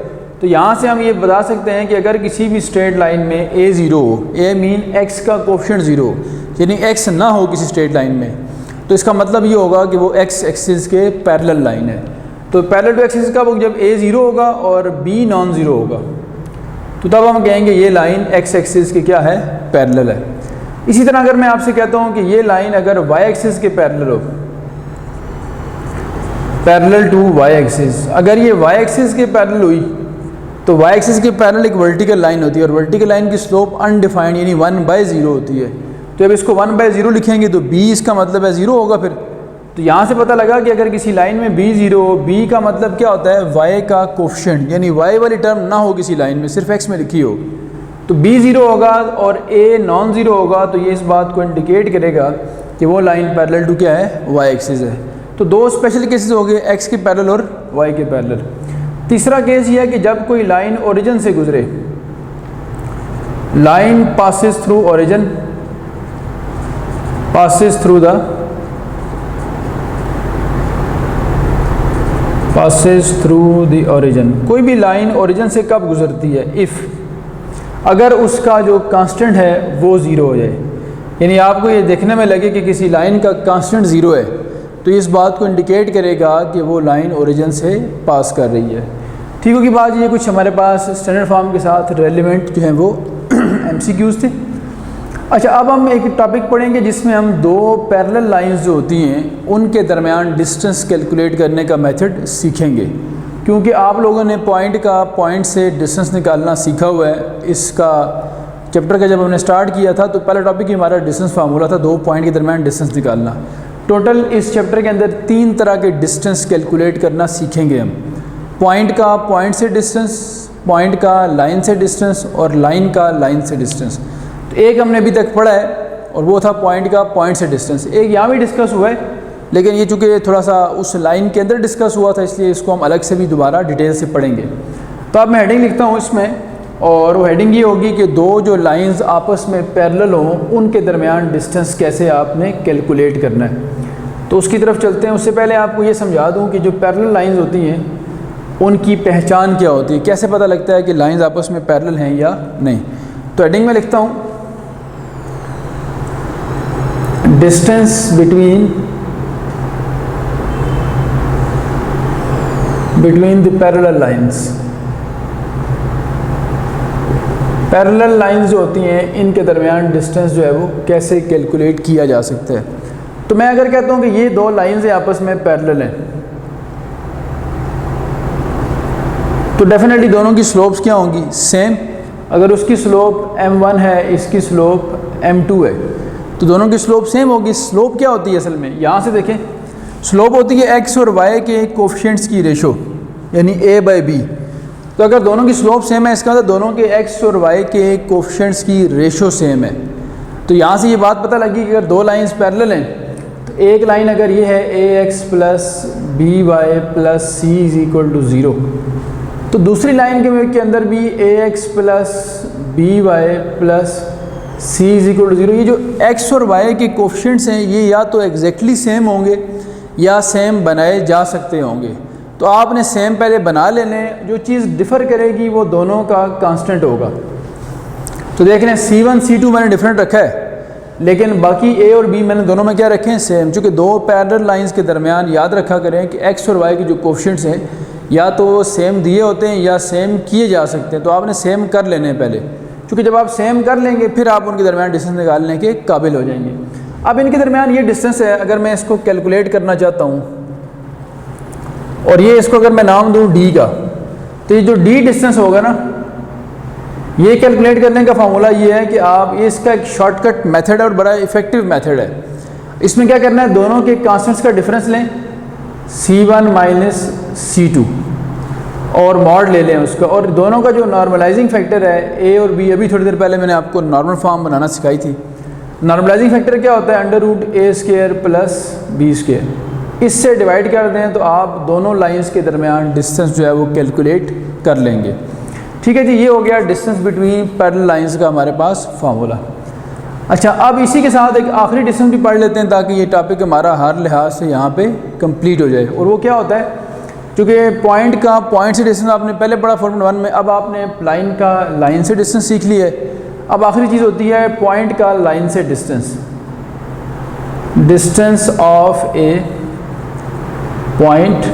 तो यहाँ से हम ये बता सकते हैं कि अगर किसी भी स्ट्रेट लाइन में a 0 हो, a मीन x का कोफिशिएंट 0, यानी x ना हो किसी स्ट्रेट लाइन में, तो इसका मतलब ये होगा कि वो x एक्सिस के पैरेलल लाइन है। तो पैरेलल टू एक्सिस कब होगा, जब a 0 होगा और b नॉन 0 होगा, तो तब हम कहेंगे ये लाइन x एक्सिस के क्या है, पैरेलल है। इसी तरह अगर मैं आपसे कहता हूँ कि ये लाइन अगर y एक्सिस के पैरेलल हो, पैरेलल टू y एक्सिस, अगर ये y एक्सिस के पैरेलल हुई तो y एक्सिस के पैरेलल एक वर्टिकल लाइन होती है और वर्टिकल लाइन की स्लोप अनडिफाइंड यानी 1/0 होती है। तो जब इसको 1/0 लिखेंगे तो b इसका मतलब है 0 होगा फिर। तो यहाँ से पता लगा कि अगर किसी लाइन में b 0 हो, b का मतलब क्या होता है, y का कोफिशिएंट, यानी y वाली टर्म ना हो किसी लाइन में, सिर्फ x में लिखी हो, तो b 0 होगा और a नॉन 0 होगा। तो ये इस बात को इंडिकेट करेगा कि वो लाइन पैरेलल टू क्या है, y एक्सिस है। तो दो स्पेशल केसेस हो गए, x के पैरेलल और y के पैरेलल। तीसरा केस ये है कि जब कोई लाइन ओरिजिन से गुजरे, line passes through origin, passes through the origin. कोई भी लाइन ओरिजिन से कब गुजरती है, इफ़ अगर उसका जो कांस्टेंट है वो 0 हो जाए, यानी आपको ये देखने में लगे कि किसी लाइन का कांस्टेंट 0 है, तो इस बात को इंडिकेट करेगा कि वो लाइन ओरिजिन से पास कर रही है। ठीक होगी बात। ये कुछ हमारे पास स्टैंडर्ड फॉर्म के साथ रेलिवेंट जो हैं वो MCQs थे। अच्छा, अब हम एक टॉपिक पढ़ेंगे जिसमें हम दो पैरेलल लाइंस जो होती हैं उनके दरमियान डिस्टेंस कैलकुलेट करने का मेथड सीखेंगे, क्योंकि आप लोगों ने पॉइंट से डिस्टेंस निकालना सीखा हुआ है। इसका चैप्टर का जब हमने स्टार्ट किया था तो पहला टॉपिक ही हमारा डिस्टेंस फार्मूला था, दो पॉइंट के दरमियान डिस्टेंस निकालना। टोटल इस चैप्टर के अंदर 3 तरह के डिस्टेंस कैलकुलेट करना सीखेंगे हम। पॉइंट का पॉइंट से डिस्टेंस, पॉइंट का लाइन से डिस्टेंस और लाइन का लाइन से डिस्टेंस। तो एक हमने अभी तक पढ़ा है और वो था पॉइंट का पॉइंट से डिस्टेंस। एक यहाँ भी डिस्कस हुआ है, लेकिन ये चूँकि थोड़ा सा उस लाइन के अंदर डिस्कस हुआ था इसलिए इसको हम अलग से भी दोबारा डिटेल से पढ़ेंगे। तो अब मैं हेडिंग लिखता हूँ इसमें, और वो हेडिंग ये होगी कि दो जो लाइंस आपस में पैरेलल हों उनके दरमियान डिस्टेंस कैसे आपने कैलकुलेट करना है। तो उसकी तरफ चलते हैं। उससे पहले आपको ये समझा दूँ कि जो पैरेलल लाइंस होती हैं उनकी पहचान क्या होती है, कैसे पता लगता है कि लाइंस आपस में पैरेलल हैं या नहीं। तो हेडिंग में लिखता हूँ distance between the parallel lines. Parallel lines जो होती हैं इनके दरमियान डिस्टेंस जो है वो कैसे कैलकुलेट किया जा सकता है। तो मैं अगर कहता हूँ कि ये दो लाइंस आपस में पैरेलल हैं तो डेफिनेटली दोनों की स्लोप्स क्या होंगी, सेम। अगर उसकी स्लोप m1 है, इसकी स्लोप m2 है, तो दोनों की स्लोप सेम होगी। स्लोप क्या होती है असल में, यहाँ से देखें, स्लोप होती है x और y के कोफिशिएंट्स की रेशो, यानी a/b। तो अगर दोनों की स्लोप सेम है इसका मतलब दोनों के x और y के कोफिशिएंट्स की रेशो सेम है। तो यहाँ से ये बात पता लगी कि अगर दो लाइंस पैरेलल हैं तो एक लाइन अगर ये है ax + by + c = 0, तो दूसरी लाइन के अंदर भी ax + by + c = 0। ये जो x और y के कोफिशिएंट्स हैं ये या तो एग्जैक्टली सेम होंगे या सेम बनाए जा सकते होंगे। तो आपने सेम पहले बना लेने, जो चीज़ डिफ़र करेगी वो दोनों का कांस्टेंट होगा। तो देख रहे हैं C1 C2 मैंने डिफरेंट रखा है, लेकिन बाकी a और b मैंने दोनों में क्या रखे हैं, सेम। चूँकि दो पैरेलल लाइंस के दरमियान याद रखा करें कि x और y के जो कोफिशिएंट्स हैं या तो वो सेम दिए होते हैं या सेम किए जा सकते हैं। तो आपने सेम कर लेने हैं पहले, क्योंकि जब आप सेम कर लेंगे फिर आप उनके दरमियान डिस्टेंस निकालने के काबिल हो जाएंगे। अब इनके दरमियान ये डिस्टेंस है, अगर मैं इसको कैलकुलेट करना चाहता हूँ और ये इसको अगर मैं नाम दूँ d का, तो ये जो d डिस्टेंस होगा ना, ये कैलकुलेट करने का फार्मूला ये है कि आप ये इसका एक शॉर्टकट मेथड है और बड़ा इफेक्टिव मेथड है। इसमें क्या करना है, दोनों के कांस्टेंट्स का डिफरेंस लें C1 - C2 और मॉड ले लें उसका, और दोनों का जो नॉर्मलाइजिंग फैक्टर है a और b, अभी थोड़ी देर पहले मैंने आपको नॉर्मल फॉर्म बनाना सिखाई थी। नॉर्मलाइजिंग फैक्टर क्या होता है, √a² + b²। इससे डिवाइड कर दें तो आप दोनों लाइंस के दरमियान डिस्टेंस जो है वो कैलकुलेट कर लेंगे। ठीक है जी, ये हो गया डिस्टेंस बिटवीन पैरेलल लाइंस का हमारे पास फार्मूला। अच्छा, अब इसी के साथ एक आखिरी डिस्टेंस भी पढ़ लेते हैं ताकि ये टॉपिक हमारा हर लिहाज से यहाँ पे कंप्लीट हो जाए। और वो क्या होता है, क्योंकि पॉइंट का पॉइंट से डिस्टेंस आपने पहले पढ़ा फॉर्मूला 1 में, अब आपने लाइन का लाइन से डिस्टेंस सीख लिया है। अब आखिरी चीज़ होती है पॉइंट का लाइन से distance, distance of a point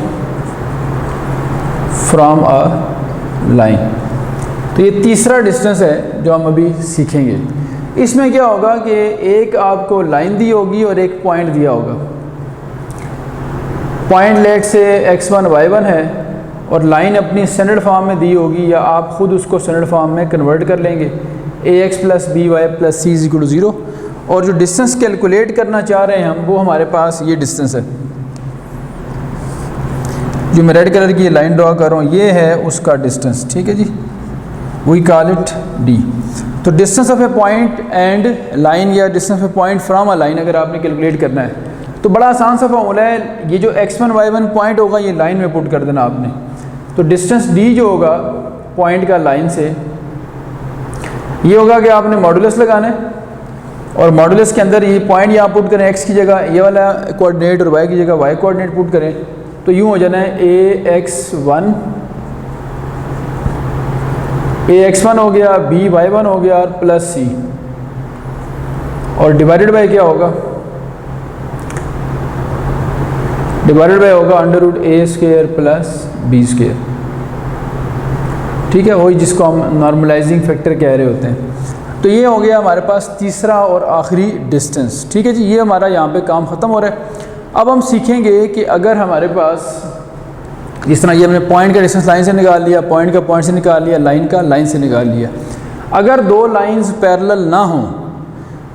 from a line. तो ये तीसरा डिस्टेंस है जो हम अभी सीखेंगे। इसमें क्या होगा कि एक आपको लाइन दी होगी और एक पॉइंट दिया होगा। पॉइंट लेट से x1 y1 है और लाइन अपनी स्टैंडर्ड फॉर्म में दी होगी, या आप ख़ुद उसको स्टैंडर्ड फॉर्म में कन्वर्ट कर लेंगे ax + by + c = 0। और जो डिस्टेंस कैलकुलेट करना चाह रहे हैं हम, वो हमारे पास ये डिस्टेंस है जो मैं रेड कलर की लाइन ड्रॉ कर रहा हूँ, ये है उसका डिस्टेंस। ठीक है जी, वी कॉल इट d। तो distance of a point and line या distance of a point from a line अगर आपने कैलकुलेट करना है तो बड़ा आसान सा फॉर्मूला है। ये जो x1 y1 पॉइंट होगा ये लाइन में पुट कर देना आपने। तो डिस्टेंस d जो होगा पॉइंट का लाइन से, ये होगा कि आपने मॉडुलस लगाना है और मॉडुलस के अंदर ये पॉइंट यहाँ पुट करें, x की जगह ये वाला कोऑर्डिनेट और y की जगह y कोऑर्डिनेट पुट करें, तो यूँ हो जाना है ax1 हो गया, by1 हो गया और प्लस c, और डिवाइडेड बाय क्या होगा डिवाइडेड बाय होगा √a² प्लस b²। ठीक है, वही जिसको हम नॉर्मलाइजिंग फैक्टर कह रहे होते हैं। तो ये हो गया हमारे पास तीसरा और आखिरी डिस्टेंस। ठीक है जी, ये हमारा यहाँ पे काम ख़त्म हो रहा है। अब हम सीखेंगे कि अगर हमारे पास जिस तरह ये हमने पॉइंट का डिस्टेंस लाइन से निकाल लिया, पॉइंट का पॉइंट से निकाल लिया, लाइन का लाइन से निकाल लिया, अगर दो लाइंस पैरेलल ना हों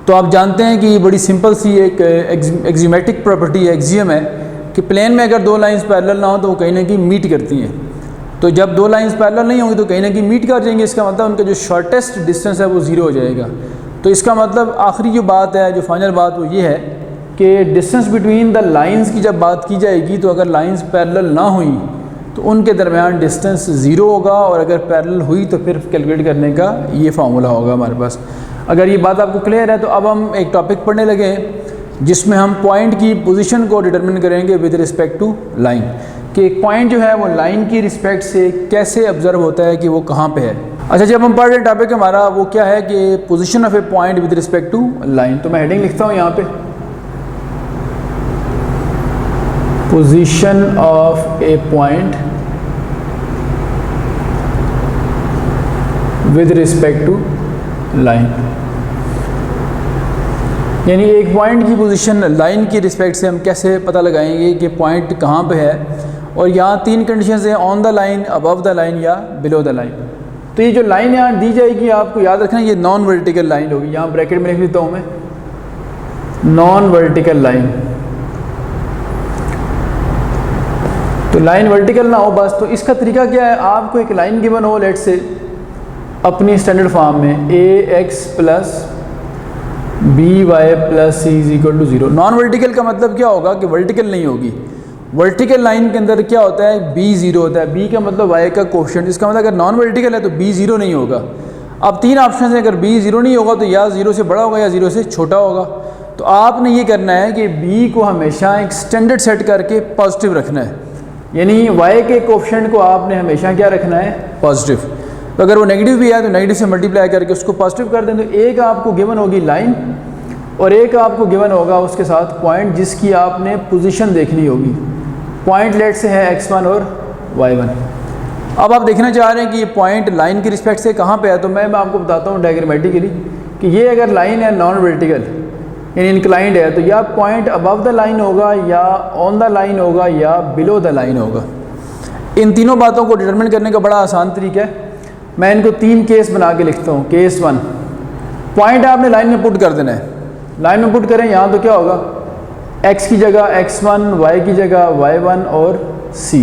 तो आप जानते हैं कि ये बड़ी सिंपल सी एक एक्जियोमेट्रिक प्रॉपर्टी है, एक्जियम है कि प्लेन में अगर दो लाइंस पैरेलल ना हो तो वो कहीं ना कहीं मीट करती हैं। तो जब दो लाइंस पैरेलल नहीं होंगी तो कहीं ना कहीं मीट कर जाएंगे, इसका मतलब उनका जो शॉर्टेस्ट डिस्टेंस है वो ज़ीरो हो जाएगा। तो इसका मतलब आखिरी जो बात है, जो फाइनल बात वो ये है कि डिस्टेंस बिटवीन द लाइंस की जब बात की जाएगी तो अगर लाइंस पैरेलल ना हुई तो उनके दरमियान डिस्टेंस ज़ीरो होगा, और अगर पैरेलल हुई तो फिर कैलकुलेट करने का ये फार्मूला होगा हमारे पास। अगर ये बात आपको क्लियर है तो अब हम एक टॉपिक पढ़ने लगे जिसमें हम पॉइंट की पोजीशन को डिटरमिन करेंगे विद रिस्पेक्ट टू लाइन, कि एक पॉइंट जो है वो लाइन की रिस्पेक्ट से कैसे ऑब्जर्व होता है कि वो कहाँ पे है। अच्छा, जब हम पढ़ रहे टॉपिक हमारा वो क्या है कि position of a point with respect to line. तो मैं हेडिंग लिखता हूँ यहाँ पे, position of a point with respect to line, यानी एक पॉइंट की पोजीशन लाइन की रिस्पेक्ट से हम कैसे पता लगाएंगे कि पॉइंट कहाँ पे है। और यहाँ तीन कंडीशंस हैं, on the line, above the line या बिलो द लाइन। तो ये जो लाइन यहाँ दी जाएगी आपको याद रखना ये नॉन वर्टिकल लाइन होगी। यहाँ ब्रैकेट में लिख देता हूँ मैं, नॉन वर्टिकल लाइन। तो लाइन वर्टिकल ना हो बस। तो इसका तरीका क्या है, आपको एक लाइन गिवन हो लेट से अपनी स्टैंडर्ड फॉर्म में ax plus by plus c is equal to 0। Non vertical का मतलब क्या होगा कि वर्टिकल नहीं होगी। वर्टिकल लाइन के अंदर क्या होता है, b 0 होता है। b का मतलब y का कोफिशिएंट, इसका मतलब अगर नॉन वर्टिकल है तो b 0 नहीं होगा। अब तीन ऑप्शन हैं, अगर b 0 नहीं होगा तो या 0 से बड़ा होगा या 0 से छोटा होगा। तो आपने ये करना है कि b को हमेशा एक स्टैंडर्ड सेट करके पॉजिटिव रखना है, यानी y के कोफिशिएंट को आपने हमेशा क्या रखना है, पॉजिटिव। तो अगर वो नेगेटिव भी है तो नेगेटिव से मल्टीप्लाई करके उसको पॉजिटिव कर दें। तो एक आपको गिवन होगी लाइन और एक आपको गिवन होगा उसके साथ पॉइंट जिसकी आपने पोजीशन देखनी होगी। पॉइंट लेट से है x1 और y1। अब आप देखना चाह रहे हैं कि ये पॉइंट लाइन की रिस्पेक्ट से कहाँ पे है, तो मैं आपको बताता हूँ डायग्रामेटिकली कि ये अगर लाइन है नॉन वर्टिकल यानी इंक्लाइंड है तो या पॉइंट अबव द लाइन होगा या ऑन द लाइन होगा या बिलो द लाइन होगा। इन तीनों बातों को डिटरमिन करने का बड़ा आसान तरीका है। मैं इनको तीन केस बना के लिखता हूँ। केस 1, पॉइंट आपने लाइन में पुट कर देना है। लाइन में पुट करें यहाँ तो क्या होगा, x की जगह x1, y की जगह y1 और c।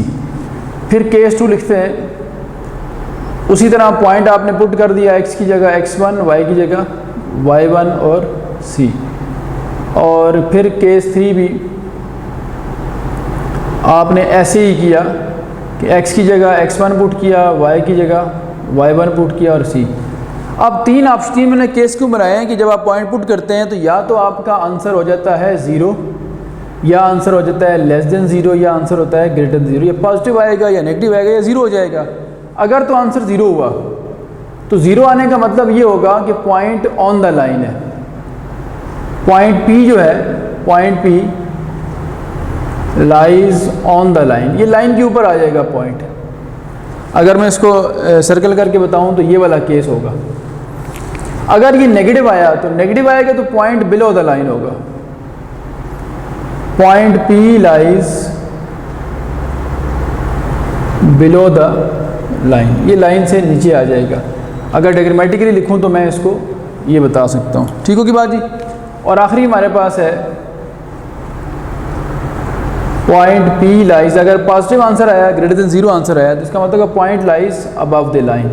फिर केस 2 लिखते हैं, उसी तरह पॉइंट आपने पुट कर दिया x की जगह x1, y की जगह y1 और c। और फिर केस 3 भी आपने ऐसे ही किया कि x की जगह x1 पुट किया, y की जगह y1 पुट किया और c। अब तीन ऑप्शन मैंने केस क्यों बनाए हैं कि जब आप पॉइंट पुट करते हैं तो या तो आपका आंसर हो जाता है 0 या आंसर हो जाता है लेस देन 0 या आंसर होता है ग्रेटर देन 0। या पॉजिटिव आएगा या नेगेटिव आएगा या 0 हो जाएगा। अगर तो आंसर 0 हुआ तो 0 आने का मतलब ये होगा कि पॉइंट ऑन द लाइन है। पॉइंट P जो है, point P lies on the line, ये लाइन के ऊपर आ जाएगा पॉइंट। अगर मैं इसको सर्कल करके बताऊं तो ये वाला केस होगा। अगर ये नेगेटिव आया तो नेगेटिव आएगा तो पॉइंट बिलो द लाइन होगा। Point P lies below the line, ये लाइन से नीचे आ जाएगा। अगर डायग्रामेटिकली लिखूं तो मैं इसको ये बता सकता हूँ। ठीक होगी बात जी। और आखिरी हमारे पास है पॉइंट P लाइज, अगर पॉजिटिव आंसर आया ग्रेटर देन 0 आंसर आया तो इसका मतलब point lies above the line,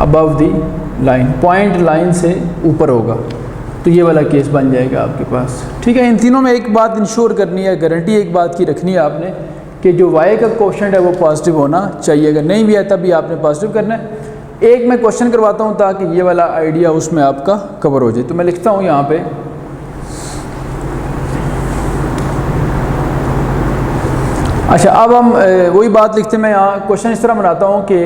above the line, point line से ऊपर होगा। तो ये वाला केस बन जाएगा आपके पास। ठीक है, इन तीनों में एक बात इंश्योर करनी है, गारंटी एक बात की रखनी है आपने कि जो y का कोफिशिएंट है वो पॉजिटिव होना चाहिए। अगर नहीं भी है तब भी आपने पॉजिटिव करना है। एक मैं क्वेश्चन करवाता हूँ ताकि ये वाला आइडिया उसमें आपका कवर हो जाए। तो मैं लिखता हूँ यहाँ पे, अच्छा अब हम वही बात लिखते हैं। मैं यहाँ क्वेश्चन इस तरह बनाता हूँ कि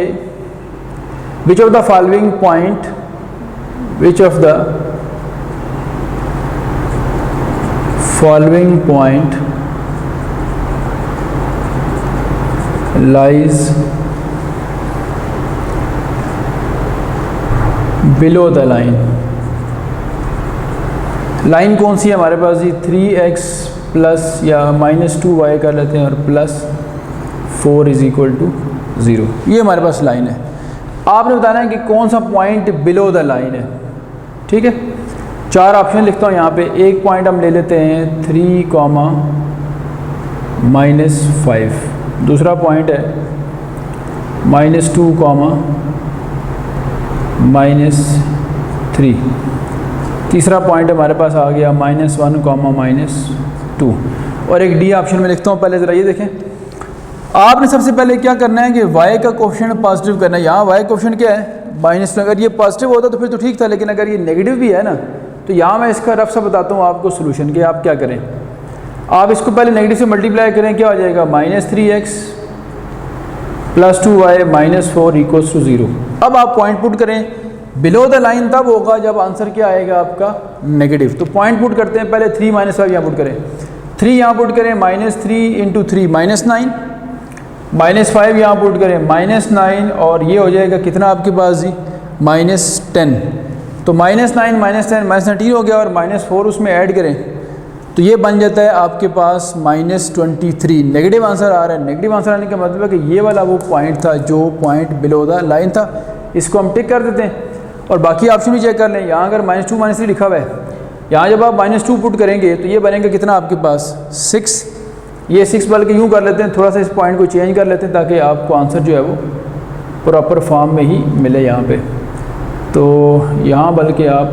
which of the following point, which of the following point lies below the line. Line कौन सी है हमारे पास जी? 3x प्लस या -2y कर लेते हैं और प्लस 4 इज इक्वल टू 0। ये हमारे पास लाइन है। आपने बताना है कि कौन सा पॉइंट बिलो द लाइन है। ठीक है, 4 ऑप्शन लिखता हूँ यहाँ पे। एक पॉइंट हम ले लेते हैं 3, -5। दूसरा पॉइंट है -2, -3। तीसरा पॉइंट हमारे पास आ गया -1, -2। और एक डी ऑप्शन में लिखता हूँ। पहले ज़रा ये देखें, आपने सबसे पहले क्या करना है कि y का कोफिशिएंट पॉजिटिव करना है। यहाँ y कोफिशिएंट क्या है? -। अगर ये पॉजिटिव होता तो फिर तो ठीक था, लेकिन अगर ये नेगेटिव भी है ना, तो यहाँ मैं इसका रफ सा बताता हूँ आपको सोल्यूशन कि आप क्या करें। आप इसको पहले नेगेटिव से मल्टीप्लाई करें, क्या हो जाएगा? -3x + 2y -4 = 0। अब आप पॉइंट पुट करें। बिलो द लाइन तब होगा जब आंसर क्या आएगा आपका? नेगेटिव। तो पॉइंट पुट करते हैं। पहले 3 - 5 यहाँ पुट करें। 3 यहाँ पुट करें, -3 × 3 -9, -5 यहाँ पुट करें -9, और ये हो जाएगा कितना आपके पास जी? -10। तो -9 -10 -19 हो गया, और -4 उसमें ऐड करें तो ये बन जाता है आपके पास -23। नेगेटिव आंसर आ रहा है। नेगेटिव आंसर आने का मतलब है कि ये वाला वो पॉइंट था जो पॉइंट बिलो द लाइन था। इसको हम टिक कर देते हैं और बाकी ऑप्शन भी चेक कर लें। यहाँ अगर -2 -3 लिखा हुआ है, यहाँ जब आप -2 पुट करेंगे तो ये बनेगा कितना आपके पास? 6। ये 6 बल्कि यूँ कर लेते हैं, थोड़ा सा इस पॉइंट को चेंज कर लेते हैं ताकि आपको आंसर जो है वो प्रॉपर फॉर्म में ही मिले यहाँ पे। तो यहाँ बल्कि आप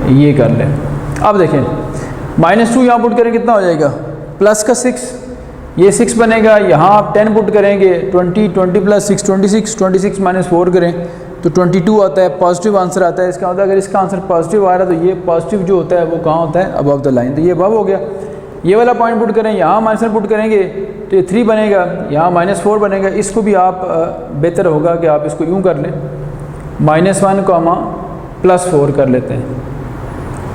ये कर लें। अब देखें, -2 यहाँ पुट करें, कितना हो जाएगा? प्लस का 6, ये 6 बनेगा। यहाँ आप 10 पुट करेंगे, 20 + 6 26, 26 - 4 करें तो 22 आता है। पॉजिटिव आंसर आता है। इसका मतलब अगर इसका आंसर पॉजिटिव आ रहा है तो ये पॉजिटिव जो होता है वो कहाँ होता है? Above the line. तो ये अबव हो गया। ये वाला पॉइंट पुट करें, यहाँ -1 पुट करेंगे तो ये 3 बनेगा, यहाँ -4 बनेगा। इसको भी आप बेहतर होगा कि आप इसको यूँ कर लें, -1, +4 कर लेते हैं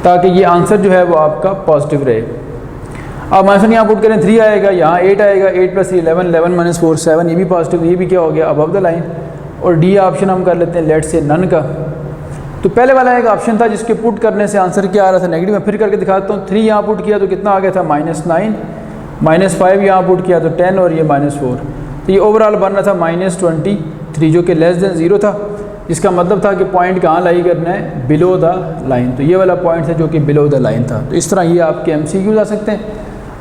ताकि ये आंसर जो है वो आपका पॉजिटिव रहे। अब -1 यहाँ पुट करें, 3 आएगा, यहाँ 8 आएगा, 8 + 3 11, 11 - 4 7, ये भी पॉजिटिव। ये भी क्या हो गया? Above the line. और डी ऑप्शन हम कर लेते हैं लेट से नन का। तो पहले वाला एक ऑप्शन था जिसके पुट करने से आंसर क्या आ रहा था? नेगेटिव। मैं फिर करके दिखाता हूँ। 3 यहाँ पुट किया तो कितना आ गया था? -9, -5 यहाँ पुट किया तो 10, और ये -4। तो ये ओवरऑल बन रहा था -23, जो कि लेस देन 0 था। इसका मतलब था कि पॉइंट कहाँ लाई करना है? Below the line. तो ये वाला पॉइंट है जो कि बिलो द लाइन था। तो इस तरह ये आपके MCQs आ सकते हैं।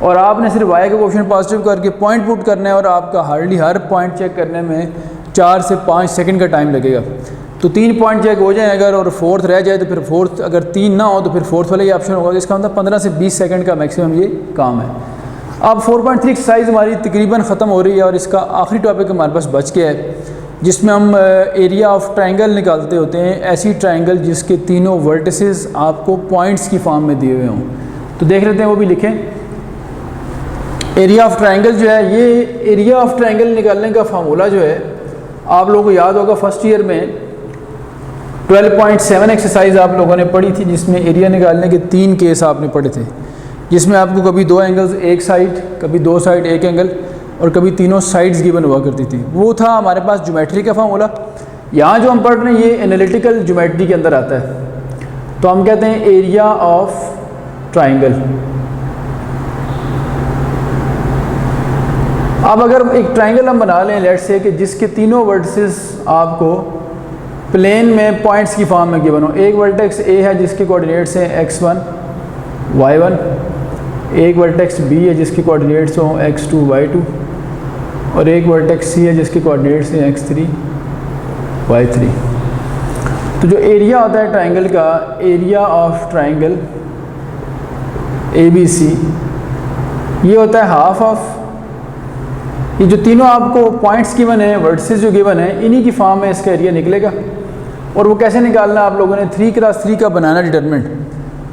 और आपने सिर्फ y का कोफिशिएंट पॉजिटिव करके पॉइंट पुट करना है, और आपका हार्डली हर पॉइंट चेक करने में 4 से 5 सेकंड का टाइम लगेगा। तो 3 पॉइंट चेक हो जाए अगर, और 4th रह जाए तो फिर 4th, अगर 3 ना हो तो फिर 4th वाला ये ऑप्शन होगा। इसका मतलब 15 से 20 सेकंड का मैक्सिमम ये काम है। अब 4.3 एक्सरसाइज हमारी तकरीबन ख़त्म हो रही है, और इसका आखिरी टॉपिक हमारे पास बच गया है जिसमें हम एरिया ऑफ ट्रायंगल निकालते होते हैं। ऐसी ट्रायंगल जिसके तीनों वर्टिसेस आपको पॉइंट्स की फॉर्म में दिए हुए हों। तो देख लेते हैं, वो भी लिखें। एरिया ऑफ ट्रायंगल जो है, ये एरिया ऑफ ट्रायंगल निकालने का फार्मूला जो है आप लोगों को याद होगा, फर्स्ट ईयर में 12.7 एक्सरसाइज आप लोगों ने पढ़ी थी, जिसमें एरिया निकालने के 3 केस आपने पढ़े थे, जिसमें आपको कभी 2 एंगल्स एक साइड, कभी 2 साइड एक एंगल, और कभी तीनों साइड्स गिवन हुआ करती थी। वो था हमारे पास ज्योमेट्री का फार्मूला। यहाँ जो हम पढ़ रहे हैं ये एनालिटिकल ज्योमेट्री के अंदर आता है। तो हम कहते हैं एरिया ऑफ ट्रायंगल। अब अगर एक ट्रायंगल हम बना लें लेट्स से कि जिसके तीनों वर्टिसेस आपको प्लेन में पॉइंट्स की फॉर्म में गिवन हो। एक वर्टेक्स ए है जिसके कोऑर्डिनेट्स हैं x1 y1, एक वर्टेक्स बी है जिसके कोऑर्डिनेट्स हों x2 y2, और एक वर्टेक्स सी है जिसके कोऑर्डिनेट्स हैं x3 y3। तो जो एरिया होता है ट्रायंगल का, एरिया ऑफ ट्रायंगल ABC, ये होता है हाफ ऑफ, ये जो तीनों आपको पॉइंट्स गिवन है, वर्टिसेस जो गिवन है, इन्हीं की फॉर्म में इसका एरिया निकलेगा। और वो कैसे निकालना आप लोगों ने 3x3 का बनाना डिटरमिनेंट।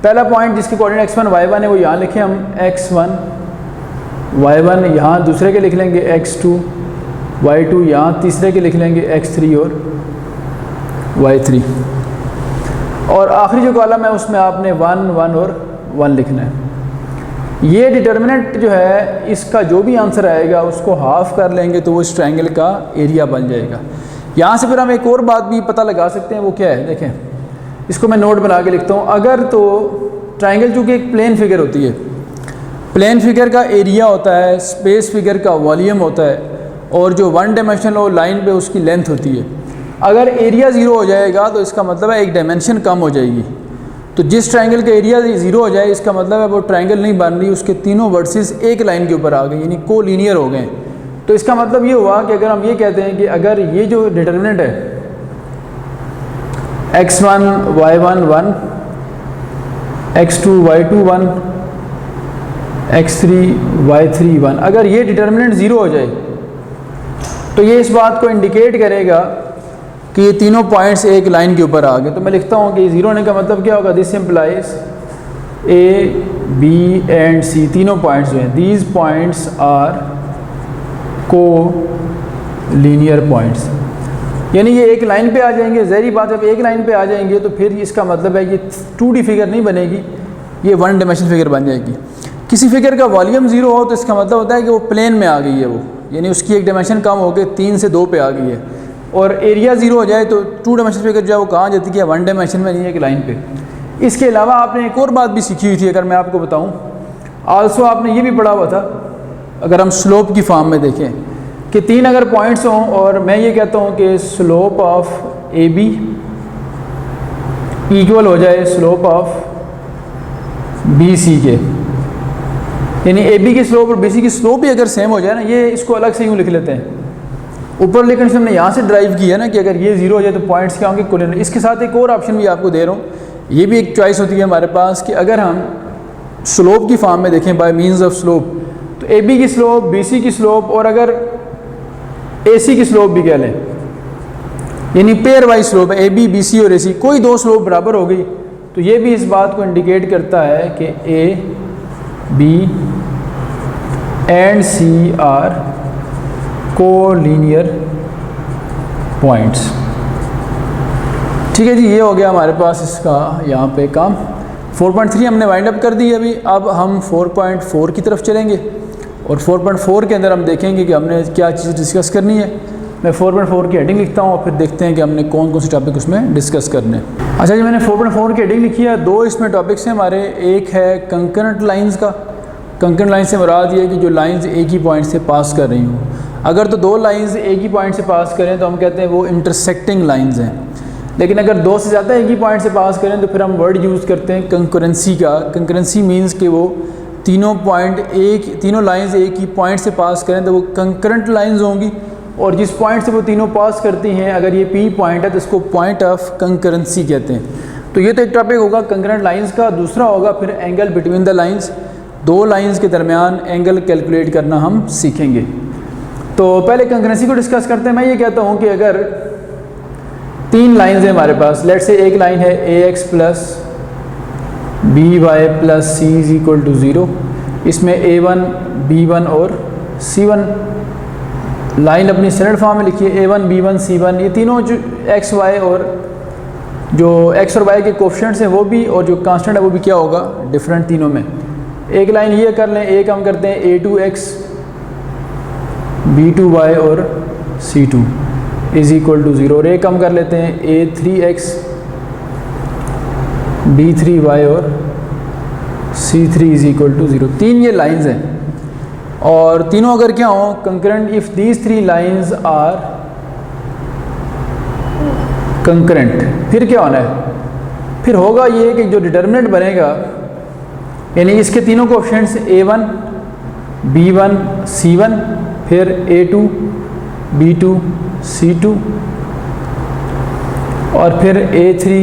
पहला पॉइंट जिसके कोऑर्डिनेट x1 y1 है वो यहाँ लिखें हम x1 y1, यहाँ दूसरे के लिख लेंगे x2 y2, यहाँ तीसरे के लिख लेंगे x3 और y3, और आखिरी जो कॉलम है उसमें आपने 1 1 और 1 लिखना है। ये डिटर्मिनेंट जो है इसका जो भी आंसर आएगा उसको हाफ कर लेंगे तो वो इस ट्रायंगल का एरिया बन जाएगा। यहाँ से फिर हम एक और बात भी पता लगा सकते हैं, वो क्या है देखें, इसको मैं नोट बना के लिखता हूँ। अगर तो ट्रायंगल चूँकि एक प्लेन फिगर होती है, प्लेन फिगर का एरिया होता है, स्पेस फिगर का वॉल्यूम होता है, और जो वन डायमेंशनल लाइन पे उसकी लेंथ होती है। अगर एरिया ज़ीरो हो जाएगा तो इसका मतलब है एक डायमेंशन कम हो जाएगी। तो जिस ट्रायंगल का एरिया ज़ीरो हो जाए इसका मतलब है वो ट्रायंगल नहीं बन रही, उसके तीनों वर्सेस एक लाइन के ऊपर आ गए, यानी को लीनियर हो गए। तो इसका मतलब ये हुआ कि अगर हम ये कहते हैं कि अगर ये जो डिटर्मिनेंट है x1 y1 1, x2 y2 1, x3 y3 1, अगर ये डिटर्मिनेंट ज़ीरो हो जाए तो ये इस बात को इंडिकेट करेगा कि ये तीनों पॉइंट्स एक लाइन के ऊपर आ गए। तो मैं लिखता हूँ कि ज़ीरो होने का मतलब क्या होगा, this implies A B and C, तीनों पॉइंट्स जो हैं, these points are collinear points, यानी ये एक लाइन पे आ जाएंगे। ज़हरी बात है, जब एक लाइन पे आ जाएंगे तो फिर इसका मतलब है कि 2D फिगर नहीं बनेगी, ये वन डायमेंशनल फिगर बन जाएगी। किसी फिगर का वॉल्यूम ज़ीरो हो तो इसका मतलब होता है कि वो प्लेन में आ गई है, वो यानी उसकी एक डायमेंशन कम होकर 3 से 2 पे आ गई है। और एरिया ज़ीरो हो जाए तो 2 डायमेंशनल फिगर जो है वो कहाँ जाती है, वन डायमेंशन में, नहीं एक लाइन पे। इसके अलावा आपने एक और बात भी सीखी हुई थी, अगर मैं आपको बताऊँ, आल्सो आपने ये भी पढ़ा हुआ था, अगर हम स्लोप की फॉर्म में देखें कि 3 अगर पॉइंट्स हों और मैं ये कहता हूँ कि slope of A B equal हो जाए स्लोप ऑफ बी सी के, यानी ए बी की स्लोप और बी सी की स्लोप भी अगर सेम हो जाए ना, ये इसको अलग से यूँ लिख लेते हैं। ऊपर लेकिन हमने यहाँ से ड्राइव किया ना कि अगर ये ज़ीरो हो जाए तो पॉइंट्स क्या होंगे, कोलिनियर। इसके साथ एक और ऑप्शन भी आपको दे रहा हूँ, ये भी एक चॉइस होती है हमारे पास कि अगर हम स्लोप की फॉर्म में देखें बाय मींस ऑफ स्लोप, तो ए बी की स्लोप, बी सी की स्लोप और अगर ए सी की स्लोप भी कह लें, यानी पेयर वाइज स्लोप है, ए बी, बी सी और ए सी, कोई दो स्लोप बराबर हो गई तो ये भी इस बात को इंडिकेट करता है कि A B and C are collinear points. ठीक है जी, ये हो गया हमारे पास इसका यहाँ पे काम। 4.3 हमने वाइंड अप कर दी अभी। अब हम 4.4 की तरफ चलेंगे और 4.4 के अंदर हम देखेंगे कि हमने क्या चीज़ डिस्कस करनी है। मैं 4.4 की हेडिंग लिखता हूँ और फिर देखते हैं कि हमने कौन कौन से टॉपिक उसमें डिस्कस करने हैं। अच्छा जी, मैंने 4.4 की हेडिंग लिखी है। 2 इसमें टॉपिक्स हैं हमारे। एक है कंकरेंट लाइंस का। कंकरेंट लाइन से मुराद ये है कि जो लाइंस एक ही पॉइंट से पास कर रही हों। अगर तो 2 लाइंस एक ही पॉइंट से पास करें तो हम कहते हैं वो इंटरसेक्टिंग लाइंस हैं, लेकिन अगर 2 से ज़्यादा एक ही पॉइंट से पास करें तो फिर हम वर्ड यूज़ करते हैं कंकरेंसी का। कंकरेंसी मींस कि वो तीनों लाइंस एक ही पॉइंट से पास करें तो वो कंकरेंट लाइंस होंगी, और जिस पॉइंट से वो तीनों पास करती हैं अगर ये पी पॉइंट है तो इसको पॉइंट ऑफ कंकरेंसी कहते हैं। तो ये तो एक टॉपिक होगा कंकरेंट लाइंस का। दूसरा होगा फिर angle between the lines. 2 lines के दरमियान एंगल कैलकुलेट करना हम सीखेंगे। तो पहले कंकरेंसी को डिस्कस करते हैं। मैं ये कहता हूँ कि अगर 3 लाइंस हैं हमारे पास, लेट्स से एक लाइन है a x plus B Y plus c is equal to 0, इसमें A1 B1 और C1 लाइन अपनी स्टैंडर्ड फॉर्म में लिखिए। A1 B1 C1 ये तीनों जो एक्स वाई और जो एक्स और वाई के कोफिशिएंट्स हैं वो भी, और जो कांस्टेंट है वो भी क्या होगा, डिफरेंट तीनों में। एक लाइन ये कर लें, एक हम करते हैं A2x B2y और C2 इज इक्वल टू 0, और एक हम कर लेते हैं A3x B3y और C3 इज इक्वल टू 0। 3 ये लाइंस हैं और तीनों अगर क्या हो concurrent, if these 3 lines are concurrent, फिर क्या होना है, फिर होगा ये कि जो डिटर्मिनेंट बनेगा, यानी इसके तीनों कोएफिशिएंट्स A1 B1 C1 फिर A2 B2 C2 और फिर A3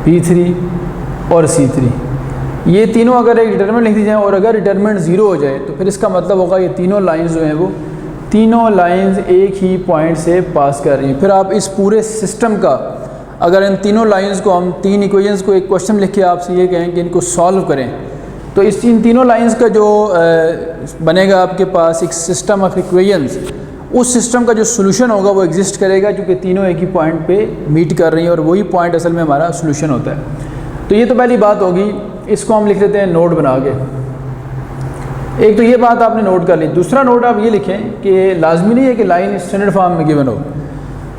B3 और C3, ये तीनों अगर एक डिटर्मिनेंट लिख दी जाए और अगर डिटर्मिनेंट 0 हो जाए तो फिर इसका मतलब होगा ये तीनों लाइंस जो हैं वो तीनों लाइंस एक ही पॉइंट से पास कर रही हैं। फिर आप इस पूरे सिस्टम का, अगर इन तीनों लाइंस को हम 3 इक्वेशंस को एक क्वेश्चन लिख के आपसे ये कहें कि इनको सॉल्व करें, तो इन तीनों लाइंस का जो बनेगा आपके पास एक सिस्टम ऑफ इक्वेशंस, उस सिस्टम का जो सोल्यूशन होगा वो एग्जिस्ट करेगा क्योंकि तीनों एक ही पॉइंट पे मीट कर रही हैं और वही पॉइंट असल में हमारा सोल्यूशन होता है। तो ये तो पहली बात होगी, इसको हम लिख लेते हैं नोट बना के। एक तो ये बात आपने नोट कर ली। दूसरा नोट आप ये लिखें कि लाजमी नहीं है कि लाइन स्टैंडर्ड फॉर्म में गिवन हो,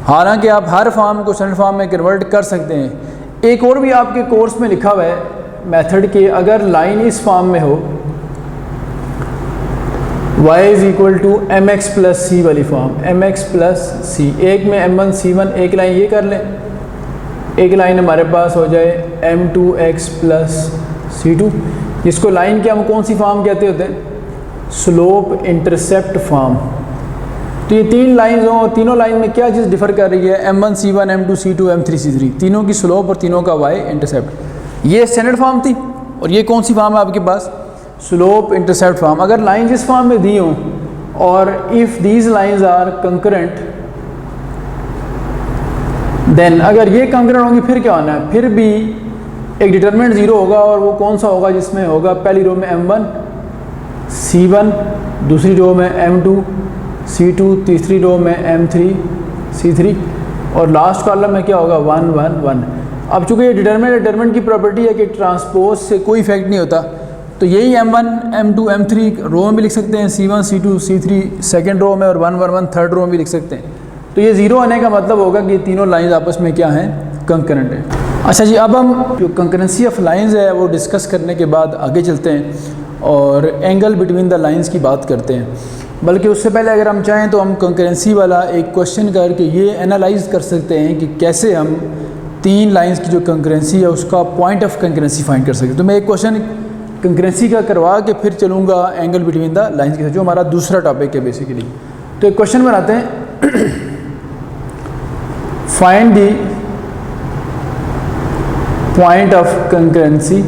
हालांकि आप हर फॉर्म को स्टैंडर्ड फॉर्म में कन्वर्ट कर सकते हैं। एक और भी आपके कोर्स में लिखा हुआ है मेथड के, अगर लाइन इस फॉर्म में हो y is equal to m x plus c वाली form, m x plus c, एक में m1 c1, एक लाइन ये कर लें, एक लाइन हमारे पास हो जाए m2x प्लस c2, जिसको लाइन के हम कौन सी फॉर्म कहते होते हैं, स्लोप इंटरसेप्ट फॉर्म। तो ये तीन लाइंस हों और तीनों लाइन में क्या चीज़ डिफ़र कर रही है, m1 c1 m2 c2 m3 c3, तीनों की स्लोप और तीनों का y इंटरसेप्ट। ये स्टैंडर्ड फॉर्म थी और ये कौन सी फॉर्म है आपके पास, स्लोप इंटरसेप्ट फॉर्म। अगर लाइन जिस फॉर्म में दी हों और if these lines are concurrent, then अगर ये कंकरेंट होंगी फिर क्या होना है, फिर भी एक डिटरमिनेंट ज़ीरो होगा, और वो कौन सा होगा, जिसमें होगा पहली रो में m1 c1, दूसरी रो में m2 c2, तीसरी रो में m3 c3, और लास्ट कॉलम में क्या होगा 1 1 1। अब चूँकि ये डिटरमिनेंट की प्रॉपर्टी है कि ट्रांसपोज से कोई इफेक्ट नहीं होता, तो यही m1 m2 m3 रो में भी लिख सकते हैं, c1 c2 c3 second row में, और 1 1 1 थर्ड रो में भी लिख सकते हैं। तो ये ज़ीरो आने का मतलब होगा कि तीनों लाइंस आपस में क्या हैं, कंकरेंट है। अच्छा जी, अब हम जो कंकरेंसी ऑफ लाइंस है वो डिस्कस करने के बाद आगे चलते हैं और एंगल बिटवीन द लाइंस की बात करते हैं। बल्कि उससे पहले अगर हम चाहें तो हम कंकरेंसी वाला एक क्वेश्चन करके ये एनालाइज कर सकते हैं कि कैसे हम तीन लाइंस की जो कंकरेंसी है उसका पॉइंट ऑफ कंकरेंसी फाइंड कर सकते। तो मैं एक क्वेश्चन कंकरेंसी का करवा के फिर चलूँगा एंगल बिटवीन द लाइंस के साथ, जो हमारा दूसरा टॉपिक है बेसिकली। तो एक क्वेश्चन बनाते हैं, find the point of concurrency,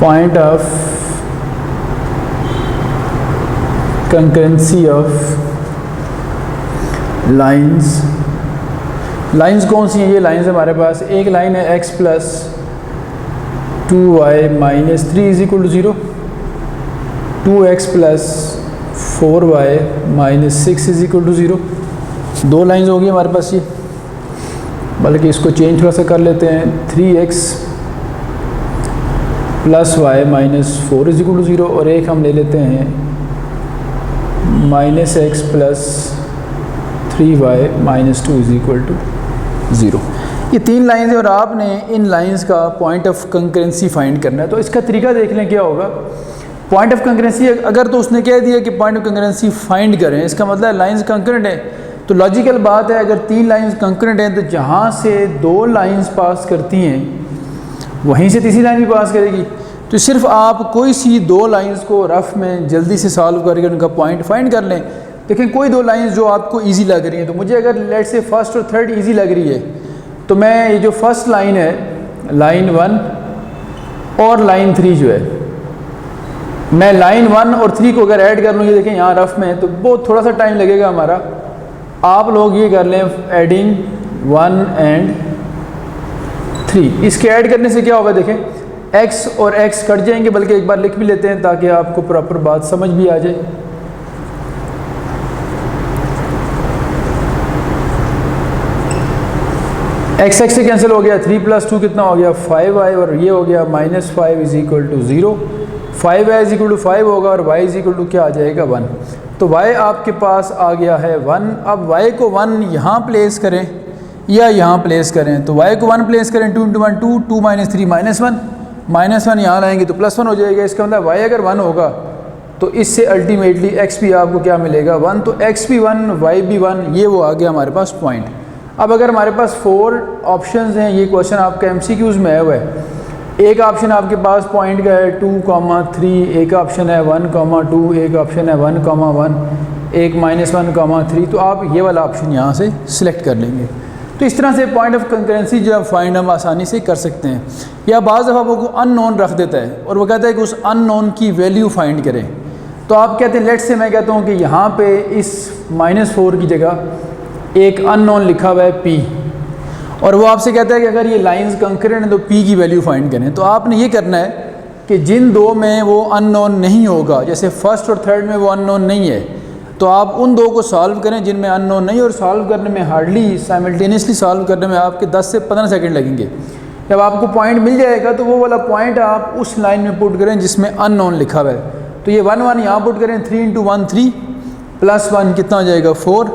point of concurrency of lines. Lines कौन सी हैं, ये लाइंस हमारे पास, एक लाइन है x plus 2y minus 3 is equal to 0, 2x plus 4y minus 6 is equal to 0। दो लाइंस होगी हमारे पास ये, बल्कि इसको चेंज थोड़ा सा कर लेते हैं, 3x plus y minus 4 is equal to 0, और एक हम ले लेते हैं minus x plus 3y minus 2 is equal to 0। ये तीन लाइंस है और आपने इन लाइंस का पॉइंट ऑफ कंकरेंसी फाइंड करना है। तो इसका तरीका देख लें क्या होगा। पॉइंट ऑफ कंकरेंसी, अगर तो उसने कह दिया कि पॉइंट ऑफ कंकरेंसी फाइंड करें, इसका मतलब लाइंस कंकरेंट है, तो लॉजिकल बात है अगर तीन लाइंस कंकरेंट हैं तो जहाँ से दो लाइंस पास करती हैं वहीं से तीसरी लाइन भी पास करेगी। तो सिर्फ आप कोई सी दो लाइंस को रफ में जल्दी से सॉल्व करके उनका पॉइंट फाइंड कर लें। देखें कोई दो लाइंस जो आपको इजी लग रही हैं, तो मुझे अगर लेट से फर्स्ट और थर्ड इजी लग रही है तो मैं ये जो फर्स्ट लाइन है लाइन 1 और लाइन 3 जो है, मैं लाइन 1 और 3 को अगर ऐड कर लूँ, ये देखें यहाँ रफ में, तो बहुत थोड़ा सा टाइम लगेगा हमारा। आप लोग ये कर लें एडिंग 1 एंड 3। इसके ऐड करने से क्या होगा, देखें x और x कट जाएंगे, बल्कि एक बार लिख भी लेते हैं ताकि आपको प्रॉपर बात समझ भी आ जाए। x x से कैंसिल हो गया, 3 प्लस 2 कितना हो गया 5y, और ये हो गया minus 5 is equal to 0। 5y is equal to 5 होगा और y इज इक्वल टू क्या आ जाएगा 1। तो y आपके पास आ गया है 1। अब y को 1 यहाँ प्लेस करें या यहाँ प्लेस करें, तो y को 1 प्लेस करें, 2 इंटू 1 2, 2 माइनस 3 -1, -1 यहाँ लाएंगे तो +1 हो जाएगा। इसका मतलब y अगर 1 होगा तो इससे अल्टीमेटली x भी आपको क्या मिलेगा 1। तो x भी 1 y भी 1, ये वो आ गया हमारे पास पॉइंट। अब अगर हमारे पास 4 ऑप्शंस हैं, ये क्वेश्चन आपका MCQs में है हुआ है, एक ऑप्शन आपके पास पॉइंट का है 2,3, एक ऑप्शन है 1,2, एक ऑप्शन है 1,1, एक -1,3, तो आप ये वाला ऑप्शन यहाँ से सिलेक्ट कर लेंगे। तो इस तरह से पॉइंट ऑफ कंकरेंसी जो फाइंड हम आसानी से कर सकते हैं। या बाज़ दफ़ा वो अननोन रख देता है और वो कहता है कि उस अननोन की वैल्यू फाइंड करें, तो आप कहते हैं लेट से मैं कहता हूँ कि यहाँ पे इस -4 की जगह एक अननोन लिखा हुआ है p, और वो आपसे कहता है कि अगर ये लाइंस कंकरेंट है तो p की वैल्यू फाइंड करें। तो आपने ये करना है कि जिन दो में वो अननोन नहीं होगा, जैसे फर्स्ट और थर्ड में वो अननोन नहीं है, तो आप उन दो को सॉल्व करें जिनमें अननोन नहीं, और सॉल्व करने में हार्डली साइमल्टेनियसली सॉल्व करने में आपके 10 से 15 सेकंड लगेंगे। जब आपको पॉइंट मिल जाएगा तो वो वाला पॉइंट आप उस लाइन में पुट करें जिसमें अननोन लिखा हुआ है। तो ये 1 1 यहाँ पुट करें, 3 × 1 3 + 1 कितना हो जाएगा 4,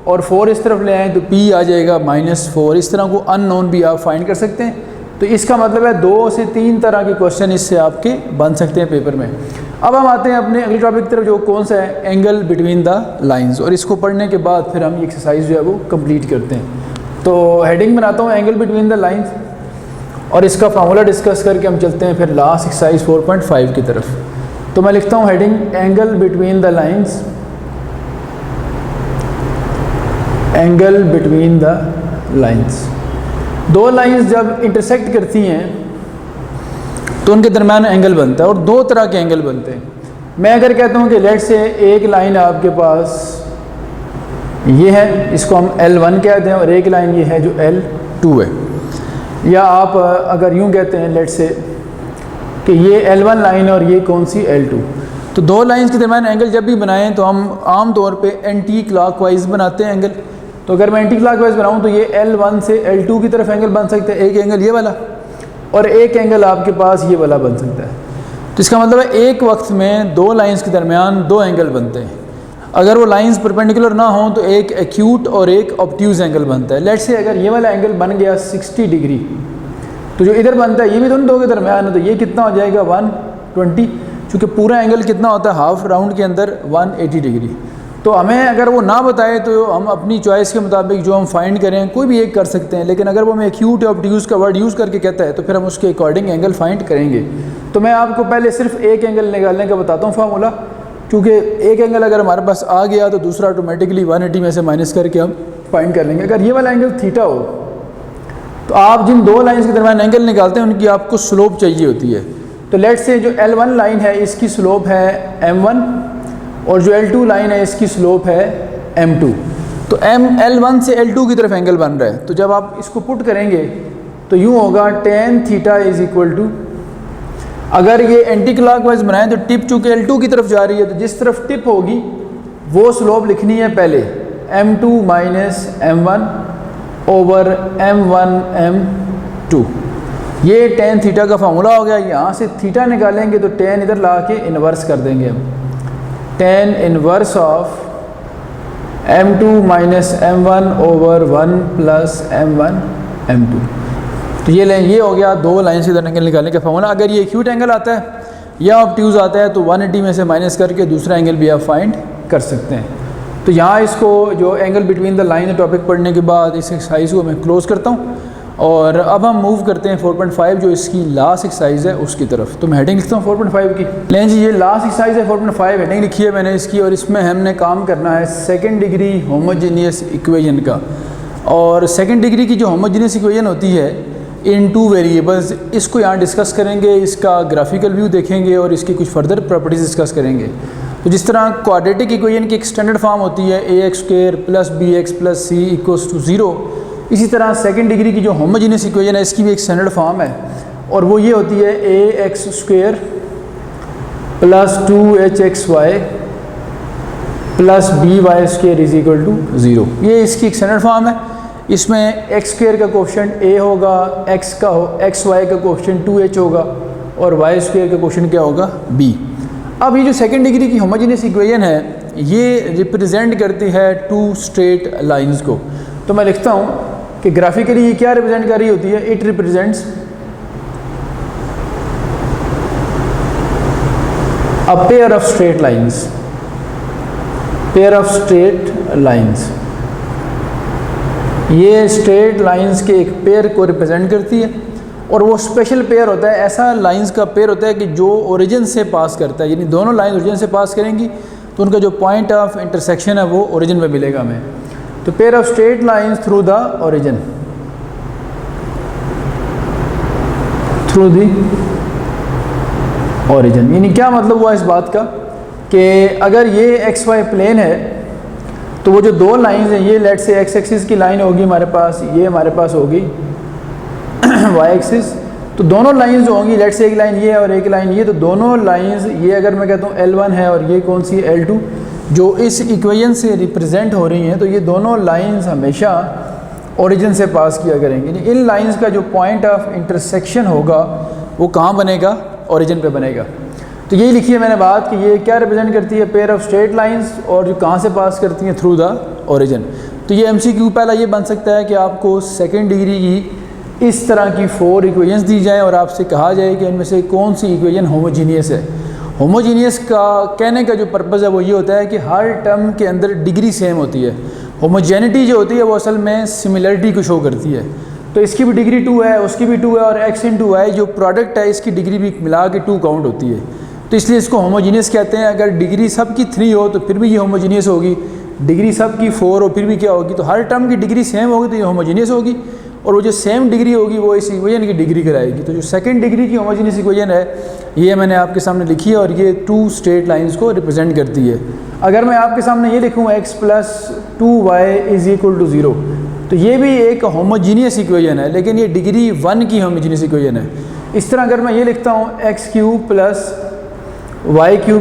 और 4 इस तरफ ले आएँ तो p आ जाएगा -4। इस तरह को अननोन भी आप फाइंड कर सकते हैं। तो इसका मतलब है 2 से 3 तरह के क्वेश्चन इससे आपके बन सकते हैं पेपर में। अब हम आते हैं अपने अगले टॉपिक की तरफ, जो कौन सा है एंगल बिटवीन द लाइंस, और इसको पढ़ने के बाद फिर हम ये एक्सरसाइज जो है वो कंप्लीट करते हैं। तो हेडिंग बनाता हूँ एंगल बिटवीन द लाइंस, और इसका फार्मूला डिस्कस करके हम चलते हैं फिर लास्ट एक्सरसाइज 4.5 की तरफ। तो मैं लिखता हूँ heading angle between the lines, angle between the lines. दो लाइंस जब इंटरसेक्ट करती हैं तो उनके दरम्यान एंगल बनता है, और दो तरह के एंगल बनते हैं। मैं अगर कहता हूँ कि लेट से एक लाइन आपके पास ये है, इसको हम L1 कहते हैं, और एक लाइन ये है जो L2 है, या आप अगर यूँ कहते हैं लेट से कि ये L1 लाइन और ये कौन सी L2। तो दो लाइंस के दरम्यान एंगल जब भी बनाएं तो हम आम तौर पे एंटी क्लॉकवाइज बनाते हैं एंगल। तो अगर मैं एंटी क्लॉकवाइज बनाऊँ तो ये L1 से L2 की तरफ एंगल बन सकता है, एक एंगल ये वाला, और एक एंगल आपके पास ये वाला बन सकता है। तो इसका मतलब है एक वक्त में दो लाइंस के दरमियान दो एंगल बनते हैं। अगर वो लाइंस परपेंडिकुलर ना हो तो एक एक्यूट और एक ऑब्ट्यूज एंगल बनता है। लेट्स से अगर ये वाला एंगल बन गया 60 डिग्री, तो जो इधर बनता है ये भी दोनों दो के दरमियान है, तो ये कितना हो जाएगा 120, चूँकि पूरा एंगल कितना होता है हाफ राउंड के अंदर 180 डिग्री। तो हमें अगर वो ना बताए तो हम अपनी चॉइस के मुताबिक जो हम फाइंड करें कोई भी एक कर सकते हैं, लेकिन अगर वो हमें एक्यूट या ऑब्ट्यूज का वर्ड यूज़ करके कहता है तो फिर हम उसके अकॉर्डिंग एंगल फाइंड करेंगे। तो मैं आपको पहले सिर्फ एक एंगल निकालने का बताता हूँ फार्मूला, क्योंकि एक एंगल अगर हमारे पास आ गया तो दूसरा ऑटोमेटिकली 180 में से माइनस करके हम फाइंड कर लेंगे। अगर ये वाला एंगल थीटा हो तो आप जिन दो लाइन्स के दरमियान एंगल निकालते हैं उनकी आपको स्लोप चाहिए होती है। तो लेट्स से जो L1 लाइन है इसकी स्लोप है m1, और जो L2 लाइन है इसकी स्लोप है m2। तो L1 से L2 की तरफ एंगल बन रहा है, तो जब आप इसको पुट करेंगे तो यूँ होगा tan theta is equal to, अगर ये एंटी क्लॉकवाइज बनाएं तो टिप चूँकि L2 की तरफ जा रही है तो जिस तरफ टिप होगी वो स्लोप लिखनी है पहले m2 minus m1 over m1 m2। ये tan थीटा का फार्मूला हो गया। यहाँ से थीटा निकालेंगे तो tan इधर ला के इन्वर्स कर देंगे हम, tan inverse of m2 minus m1 over 1 plus m1 m2। तो ये हो गया दो लाइन से इधर एंगल निकालने का फार्मूला। अगर ये एक्यूट एंगल आता है या ऑब्ट्यूज आता है तो 180 में से माइनस करके दूसरा एंगल भी आप फाइंड कर सकते हैं। तो यहाँ इसको जो angle between the line topic पढ़ने के बाद इस एक्सरसाइज को मैं क्लोज़ करता हूँ, और अब हम मूव करते हैं 4.5 जो इसकी लास्ट एक्सरसाइज है उसकी तरफ। तो मैं हेडिंग लिखता हूँ 4.5 की। लें जी, ये लास्ट एक्सरसाइज है 4.5, हेडिंग लिखी है मैंने इसकी, और इसमें हमने काम करना है सेकंड डिग्री होमोजेनियस इक्वेशन का। और सेकंड डिग्री की जो होमोजेनियस इक्वेशन होती है इन टू वेरिएबल्स, इसको यहाँ डिस्कस करेंगे, इसका ग्राफिकल व्यू देखेंगे और इसकी कुछ फर्दर प्रॉपर्टीज़ डिस्कस करेंगे। तो जिस तरह क्वाड्रेटिक इक्वेशन की एक स्टैंडर्ड फॉर्म होती है ax² + bx + c = 0, इसी तरह सेकंड डिग्री की जो होमोजेनियस इक्वेशन है इसकी भी एक स्टैंडर्ड फॉर्म है, और वो ये होती है ax² + 2hxy + by² = 0। ये इसकी एक स्टैंडर्ड फॉर्म है। इसमें x² का कोएफिशिएंट a होगा, xy का कोएफिशिएंट 2h होगा, और y² का कोएफिशिएंट क्या होगा b। अब ये जो सेकंड डिग्री की होमोजेनियस इक्वेशन है ये रिप्रेजेंट करती है टू स्ट्रेट लाइंस को। तो मैं लिखता हूँ कि ग्राफिकली ये क्या रिप्रेजेंट कर रही होती है, it represents a pair of straight lines, pair of straight lines. ये स्ट्रेट लाइंस के एक पेयर को रिप्रेजेंट करती है, और वो स्पेशल पेयर होता है, ऐसा लाइंस का पेयर होता है कि जो ओरिजिन से पास करता है, यानी दोनों लाइन ओरिजिन से पास करेंगी तो उनका जो पॉइंट ऑफ इंटरसेक्शन है वो ओरिजिन में मिलेगा हमें। तो pair of straight lines through the origin, through the origin. यानी क्या मतलब हुआ इस बात का कि अगर ये XY प्लेन है तो वो जो दो लाइंस हैं, ये लेट से x एक्सिस की लाइन होगी हमारे पास, ये हमारे पास होगी y एक्सिस। तो दोनों लाइंस जो होंगी, लेट से एक लाइन ये है और एक लाइन ये, तो दोनों लाइंस ये अगर मैं कहता हूँ L1 है और ये कौन सी L2 जो इस इक्वेशन से रिप्रेजेंट हो रही हैं, तो ये दोनों लाइंस हमेशा ओरिजिन से पास किया करेंगे। यानी इन लाइंस का जो पॉइंट ऑफ इंटरसेक्शन होगा वो कहाँ बनेगा, ओरिजिन पे बनेगा। तो यही लिखी है मैंने बात कि ये क्या रिप्रेजेंट करती है, पेयर ऑफ स्ट्रेट लाइंस, और जो कहाँ से पास करती हैं, थ्रू द ओरिजिन। तो ये MCQ पहला ये बन सकता है कि आपको सेकेंड डिग्री की इस तरह की 4 इक्वेशंस दी जाएँ और आपसे कहा जाए कि इनमें से कौन सी इक्वेशन होमोजीनियस है। होमोजीनियस का कहने का जो पर्पज़ है वो ये होता है कि हर टर्म के अंदर डिग्री सेम होती है। होमोजेनिटी जो होती है वो असल में सिमिलरिटी को शो करती है। तो इसकी भी डिग्री 2 है, उसकी भी 2 है, और x × y जो प्रोडक्ट है इसकी डिग्री भी मिला के 2 काउंट होती है। तो इसलिए इसको होमोजीनियस कहते हैं। अगर डिग्री सब की 3 हो तो फिर भी ये होमोजीनियस होगी, डिग्री सब की 4 हो फिर भी क्या होगी, तो हर टर्म की डिग्री सेम होगी तो ये होमोजीनियस होगी, और वो जो सेम डिग्री होगी वो इस इक्वेशन की डिग्री कराएगी। तो जो सेकंड डिग्री की होमोजीनियस इक्वेशन है ये मैंने आपके सामने लिखी है और ये 2 स्ट्रेट लाइंस को रिप्रेजेंट करती है। अगर मैं आपके सामने ये लिखूँ x + 2y = 0, तो ये भी एक होमोजीनियस इक्वेशन है, लेकिन ये डिग्री 1 की होमोजीनियस इक्वेशन है। इस तरह अगर मैं ये लिखता हूँ x³ + y³ =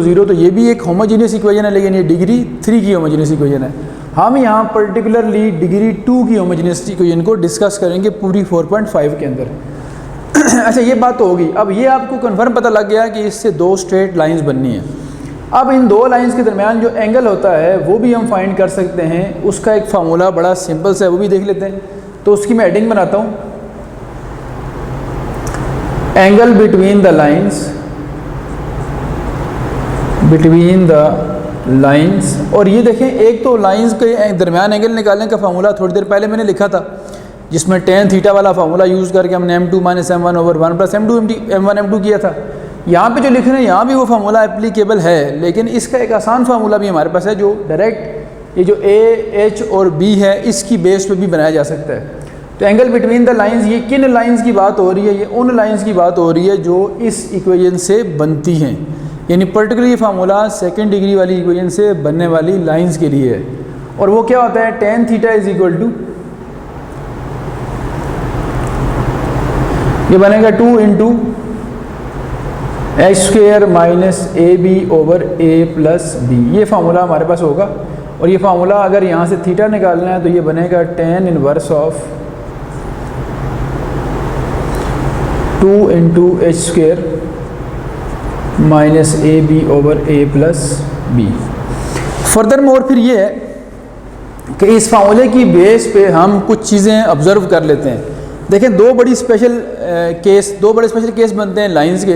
0, तो ये भी एक होमोजीनियस इक्वेशन है, लेकिन ये डिग्री 3 की होमोजीनियस इक्वेशन है। हम यहाँ पर्टिकुलरली डिग्री 2 की होमोजीनियस इक्वेशन को डिस्कस करेंगे पूरी 4.5 के अंदर। अच्छा, ये बात तो होगी। अब ये आपको कन्फर्म पता लग गया कि इससे 2 स्ट्रेट लाइंस बननी है। अब इन 2 लाइंस के दरमियान जो एंगल होता है वो भी हम फाइंड कर सकते हैं। उसका एक फार्मूला बड़ा सिंपल सा है, वो भी देख लेते हैं। तो उसकी मैं हेडिंग बनाता हूँ, एंगल बिटवीन द लाइंस। और ये देखें, एक तो लाइंस के दरमियान एंगल निकालने का फार्मूला थोड़ी देर पहले मैंने लिखा था, जिसमें tan थीटा वाला फार्मूला यूज़ करके हमने m2 - m1/1 + m1 m2 किया था। यहाँ पे जो लिख रहे हैं यहाँ भी वो फार्मूला एप्लीकेबल है, लेकिन इसका एक आसान फार्मूला भी हमारे पास है जो डायरेक्ट ये जो A, H और B है इसकी बेस पे भी बनाया जा सकता है। तो एंगल बिटवीन द लाइंस, ये किन लाइंस की बात हो रही है, ये उन लाइंस की बात हो रही है जो इस इक्वेशन से बनती हैं। यानी पर्टिकुलर ये फार्मूला सेकेंड डिग्री वाली इक्वेशन से बनने वाली लाइंस के लिए है। और वो क्या होता है, tan थीटा = ये बनेगा 2 × h² - AB/a + b। ये फार्मूला हमारे पास होगा। और ये फार्मूला अगर यहाँ से थीटा निकालना है तो ये बनेगा tan inverse of 2 × h² - AB/a + b। Further more फिर ये है कि इस फार्मूले की बेस पे हम कुछ चीज़ें ऑब्ज़र्व कर लेते हैं। देखें, दो बड़े स्पेशल केस बनते हैं लाइंस के,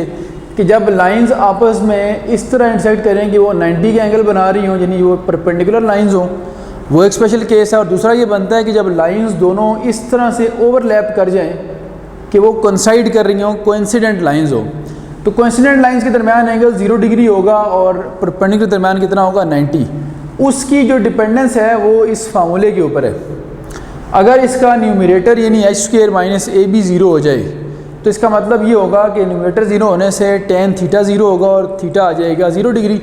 कि जब लाइंस आपस में इस तरह इंटरसेक्ट करें कि वो 90 के एंगल बना रही हों, यानी वो परपेंडिकुलर लाइंस हों, वो एक स्पेशल केस है। और दूसरा ये बनता है कि जब लाइंस दोनों इस तरह से ओवरलैप कर जाएं कि वो कोइंसाइड कर रही हों, कोइंसिडेंट लाइंस हो। तो कोइंसिडेंट लाइंस के दरमियान एंगल 0 डिग्री होगा और परपेंडिकुलर के दरमियान कितना होगा, 90। उसकी जो डिपेंडेंस है वो इस फार्मूले के ऊपर है। अगर इसका न्यूमरेटर यानी h² - AB 0 हो जाए तो इसका मतलब ये होगा कि न्यूमरेटर 0 होने से tan थीटा 0 होगा और थीटा आ जाएगा 0 डिग्री।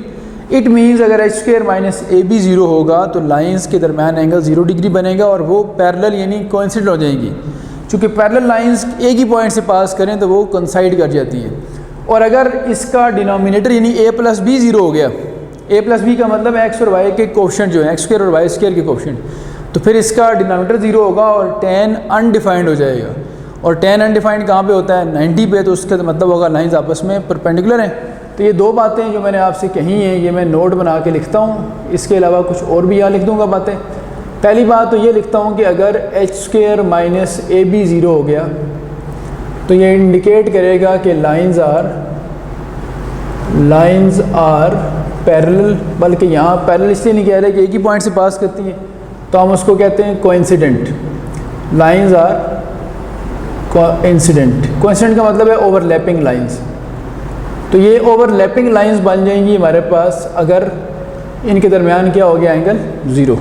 इट मीन्स अगर h² - AB 0 होगा तो लाइंस के दरमियान एंगल 0 डिग्री बनेगा और वो पैरेलल यानी कोइंसिडेंट हो जाएंगी। चूँकि पैरेलल लाइंस एक ही पॉइंट से पास करें तो वो कोइंसाइड कर जाती है। और अगर इसका डिनोमिनेटर यानी a + b 0 हो गया, a + b का मतलब x और y के कोएफिशिएंट जो है x² और y² के कोएफिशिएंट, तो फिर इसका डिनोमिनेटर 0 होगा और tan अनडिफाइंड हो जाएगा। और tan अनडिफाइंड कहाँ पे होता है, 90 पे, तो उसका मतलब होगा लाइंस आपस में परपेंडिकुलर हैं। तो ये 2 बातें जो मैंने आपसे कही हैं ये मैं नोट बना के लिखता हूँ। इसके अलावा कुछ और भी यहाँ लिख दूँगा बातें। पहली बात तो ये लिखता हूँ कि अगर h² - AB 0 हो गया तो ये इंडिकेट करेगा कि लाइंस आर पैरेलल, बल्कि यहाँ पैरेलल इसलिए नहीं कह रहे कि एक ही पॉइंट से पास करती हैं, तो हम उसको कहते हैं coincident. Lines are coincident. Coincident का मतलब है ओवरलैपिंग लाइंस। तो ये ओवरलैपिंग लाइंस बन जाएंगी हमारे पास अगर इनके दरमियान क्या हो गया, एंगल 0।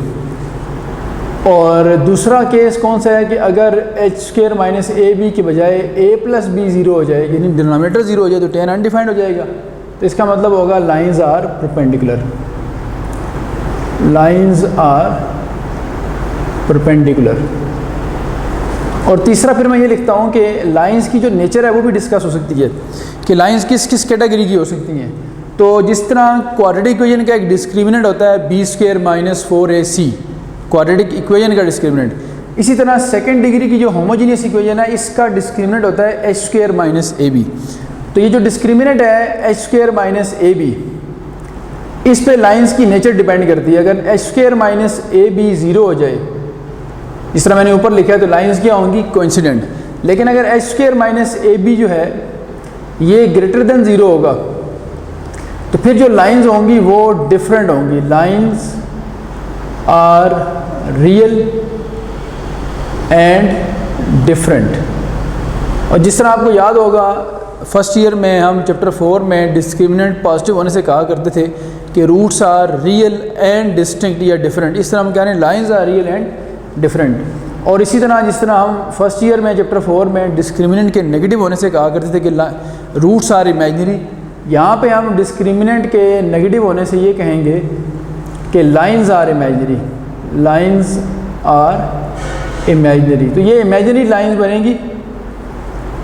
और दूसरा केस कौन सा है कि अगर h² - AB की बजाय a + b 0 हो जाए, यानी डिनोमिनेटर 0 हो जाए, तो tan अनडिफाइंड हो जाएगा। तो इसका मतलब होगा lines are perpendicular. Lines are perpendicular. और तीसरा फिर मैं ये लिखता हूँ कि लाइंस की जो नेचर है वो भी डिस्कस हो सकती है कि लाइंस किस किस कैटेगरी की हो सकती हैं। तो जिस तरह क्वाड्रेटिक इक्वेशन का एक डिस्क्रिमिनेंट होता है b² - 4ac, क्वाड्रेटिक इक्वेशन का डिस्क्रिमिनेंट, इसी तरह सेकंड डिग्री की जो होमोजीनियस इक्वेशन है इसका डिस्क्रिमिनेंट होता है h square minus A B. तो ये जो डिस्क्रिमिनेंट है h square minus A B, इस पे लाइंस की नेचर डिपेंड करती है। अगर h square minus A B zero हो जाए, जिस तरह मैंने ऊपर लिखा है, तो लाइंस क्या होंगी? कोइंसिडेंट। लेकिन अगर h square minus A B जो है ये ग्रेटर देन ज़ीरो होगा, तो फिर जो लाइंस होंगी वो डिफरेंट होंगी। Lines are real and different. और जिस तरह आपको याद होगा फर्स्ट ईयर में हम चैप्टर 4 में डिस्क्रिमिनेंट पॉजिटिव होने से कहा करते थे कि roots are real and distinct या डिफरेंट। इस तरह हम कह रहे हैं lines are real and different. और इसी तरह जिस तरह हम फर्स्ट ईयर में चैप्टर 4 में डिस्क्रिमिनेंट के नेगेटिव होने से कहा करते थे कि रूट्स आर इमेजिनरी, यहाँ पे हम डिस्क्रिमिनेंट के नेगेटिव होने से ये कहेंगे कि lines are imaginary. Lines are imaginary, तो ये इमेजिनरी लाइंस बनेंगी।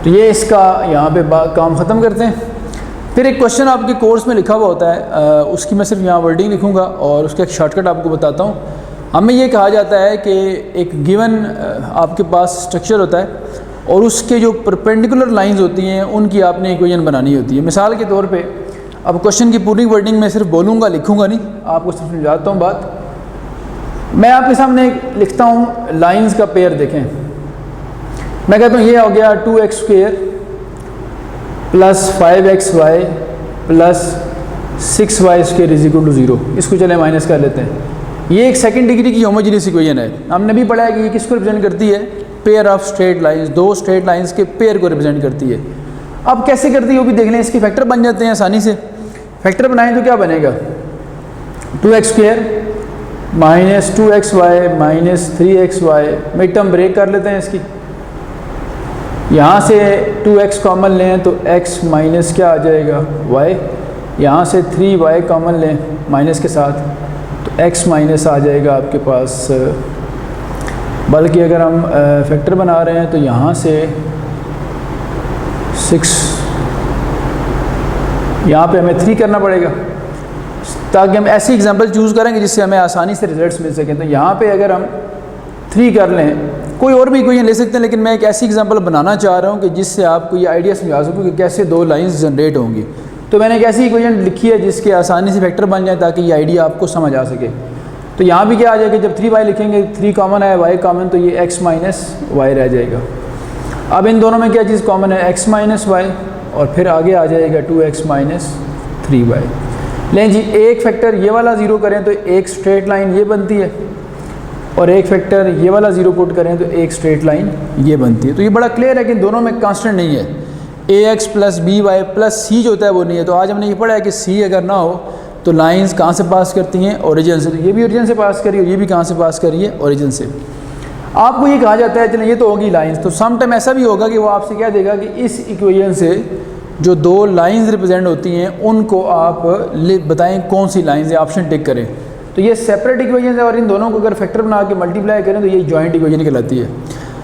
तो ये इसका यहाँ पे काम ख़त्म करते हैं। फिर एक क्वेश्चन आपके कोर्स में लिखा हुआ होता है, उसकी मैं सिर्फ यहाँ वर्डिंग लिखूँगा और उसका एक शॉर्टकट आपको बताता हूँ। हमें ये कहा जाता है कि एक गिवन आपके पास स्ट्रक्चर होता है और उसके जो परपेंडिकुलर लाइंस होती हैं उनकी आपने इक्वेशन बनानी होती है। मिसाल के तौर पे अब क्वेश्चन की पूरी वर्डिंग मैं सिर्फ बोलूँगा, लिखूँगा नहीं, आपको सिर्फ समझाता हूँ बात। मैं आपके सामने लिखता हूँ लाइंस का पेयर देखें। मैं कहता हूँ ये हो गया 2x square plus 5xy plus 6y square is equal to 0। इसको चले माइनस कर लेते हैं। ये एक सेकंड डिग्री की होमोजेनियस इक्वेशन है। हमने भी पढ़ा है कि ये किसको रिप्रेजेंट करती है? पेयर ऑफ स्ट्रेट लाइंस, दो स्ट्रेट लाइंस के पेयर को रिप्रेजेंट करती है। अब कैसे करती है वो भी देख लें। इसके फैक्टर बन जाते हैं आसानी से। फैक्टर बनाएं तो क्या बनेगा? 2x square minus 2xy minus 3xy। Mid term break कर लेते हैं इसकी। यहाँ से 2x कॉमन लें तो x माइनस क्या आ जाएगा? y। यहाँ से 3y कॉमन लें माइनस के साथ तो x माइनस आ जाएगा आपके पास। बल्कि अगर हम फैक्टर बना रहे हैं तो यहाँ से 6, यहाँ पे हमें 3 करना पड़ेगा ताकि हम ऐसी एग्जांपल चूज़ करेंगे जिससे हमें आसानी से रिजल्ट्स मिल सकें। तो यहाँ पे अगर हम 3 कर लें, कोई और भी इक्वेशन ले सकते हैं, लेकिन मैं एक ऐसी एग्जांपल बनाना चाह रहा हूँ कि जिससे आपको ये आइडिया समझा सकूँ कि कैसे दो लाइंस जनरेट होंगी। तो मैंने एक ऐसी इक्वेशन लिखी है जिसके आसानी से फैक्टर बन जाए ताकि ये आइडिया आपको समझ आ सके। तो यहाँ भी क्या आ जाएगा? जब 3y लिखेंगे, 3 कॉमन है, y कॉमन, तो ये x माइनस वाई रह जाएगा। अब इन दोनों में क्या चीज़ कॉमन है? x माइनस वाई, और फिर आगे आ जाएगा 2x माइनस 3y। लें जी, एक फैक्टर ये वाला ज़ीरो करें तो एक स्ट्रेट लाइन ये बनती है, और एक फैक्टर ये वाला ज़ीरो पुट करें तो एक स्ट्रेट लाइन ये बनती है। तो ये बड़ा क्लियर है कि दोनों में कांस्टेंट नहीं है। ax plus B Y plus c जो होता है वो नहीं है। तो आज हमने ये पढ़ा है कि c अगर ना हो तो लाइंस कहाँ से पास करती हैं? ओरिजिन से। तो ये भी ओरिजिन से पास करी और ये भी कहाँ से पास करी है? ओरिजिन से। आपको ये कहा जाता है, चलिए ये तो होगी लाइंस, तो सम टाइम ऐसा भी होगा कि वो आपसे क्या देगा कि इस इक्वेशन से जो दो लाइंस रिप्रेजेंट होती हैं उनको आप बताएं कौन सी लाइंस है, ऑप्शन टिक करें। तो ये सेपरेट इक्वेशन है और इन दोनों को अगर फैक्टर बना के मल्टीप्लाई करें तो ये जॉइंट इक्वेशन कहलाती है।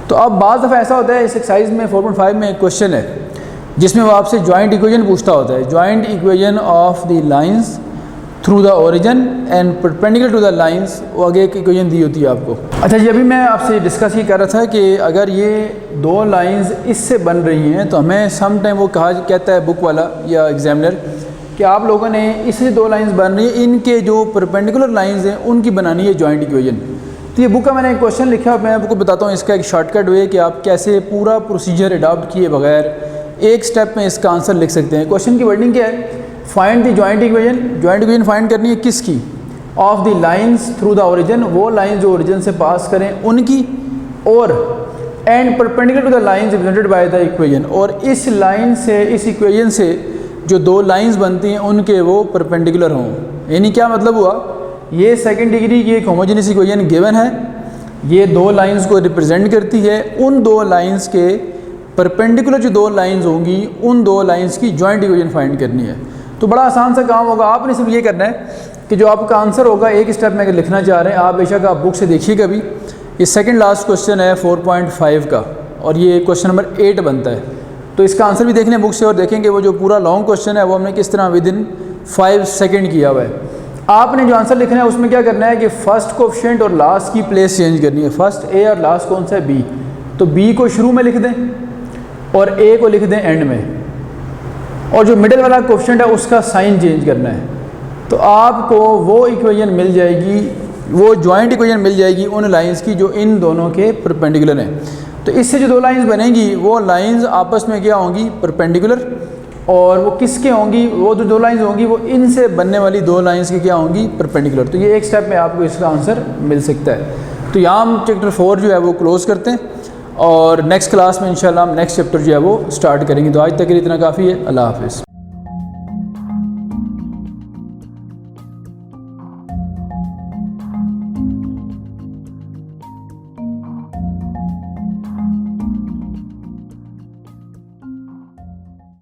तो अब बाज़ दफ़ा ऐसा होता है, इस एक्सरसाइज में 4.5 में एक क्वेश्चन है जिसमें वो आपसे जॉइंट इक्वेशन पूछता होता है। Joint equation of the lines through the origin and perpendicular to the lines, वो आगे एक इक्वेशन दी होती है आपको। अच्छा जी, अभी मैं आपसे डिस्कस ये कर रहा था कि अगर ये दो लाइंस इससे बन रही हैं तो हमें सम टाइम वो कहता है बुक वाला या एग्जामिनर कि आप लोगों ने इससे दो लाइंस बन रही हैं, इनके जो परपेंडिकुलर लाइंस हैं उनकी बनानी है जॉइंट इक्वेशन। तो ये बुक का मैंने एक क्वेश्चन लिखा, मैं आपको बताता हूँ इसका एक शॉर्टकट वे कि आप कैसे पूरा प्रोसीजर अडॉप्ट किए बगैर एक स्टेप में इसका आंसर लिख सकते हैं। क्वेश्चन की वर्डिंग क्या है? Find the joint equation. Joint equation find करनी है किसकी? Of the lines through the origin, वो लाइन जो ओरिजिन से पास करें उनकी, और and perpendicular to the lines represented by the equation, और इस लाइन से, इस इक्वेशन से जो दो लाइंस बनती हैं उनके वो परपेंडिकुलर हों। यानी क्या मतलब हुआ? ये सेकंड डिग्री की एक होमोजेनियस इक्वेशन गिवन है, ये दो लाइंस को रिप्रेजेंट करती है, उन दो लाइंस के परपेंडिकुलर जो दो लाइंस होंगी उन दो लाइंस की जॉइंट इक्वेशन फाइंड करनी है। तो बड़ा आसान सा काम होगा। आपने सिर्फ ये करना है कि जो आपका आंसर होगा एक स्टेप में अगर लिखना चाह रहे हैं आप, बेशक आप बुक से देखिएगा भी। ये सेकंड लास्ट क्वेश्चन है 4.5 का और ये क्वेश्चन नंबर 8 बनता है। तो इसका आंसर भी देखने बुक से और देखेंगे वो जो पूरा लॉन्ग क्वेश्चन है वो हमने किस तरह विद इन 5 सेकेंड किया हुआ है। आपने जो आंसर लिखना है उसमें क्या करना है कि फर्स्ट कोफिशिएंट और लास्ट की प्लेस चेंज करनी है। फर्स्ट ए और लास्ट कौन सा है, बी। तो बी को शुरू में लिख दें और ए को लिख दें एंड में, और जो मिडिल वाला कोफिशिएंट है उसका साइन चेंज करना है। तो आपको वो इक्वेशन मिल जाएगी, वो जॉइंट इक्वेशन मिल जाएगी उन लाइंस की जो इन दोनों के परपेंडिकुलर हैं। तो इससे जो दो लाइंस बनेंगी वो लाइंस आपस में क्या होंगी, परपेंडिकुलर, और वो किसके होंगी, वो जो दो लाइंस होंगी वो इनसे बनने वाली दो लाइंस की क्या होंगी, परपेंडिकुलर। तो ये एक स्टेप में आपको इसका आंसर मिल सकता है। तो यहाँ हम चैप्टर 4 जो है वो क्लोज़ करते हैं, और नेक्स्ट क्लास में इंशाल्लाह हम नेक्स्ट चैप्टर जो है वो स्टार्ट करेंगे। तो आज तक के लिए इतना काफ़ी है। अल्लाह हाफ़िज़।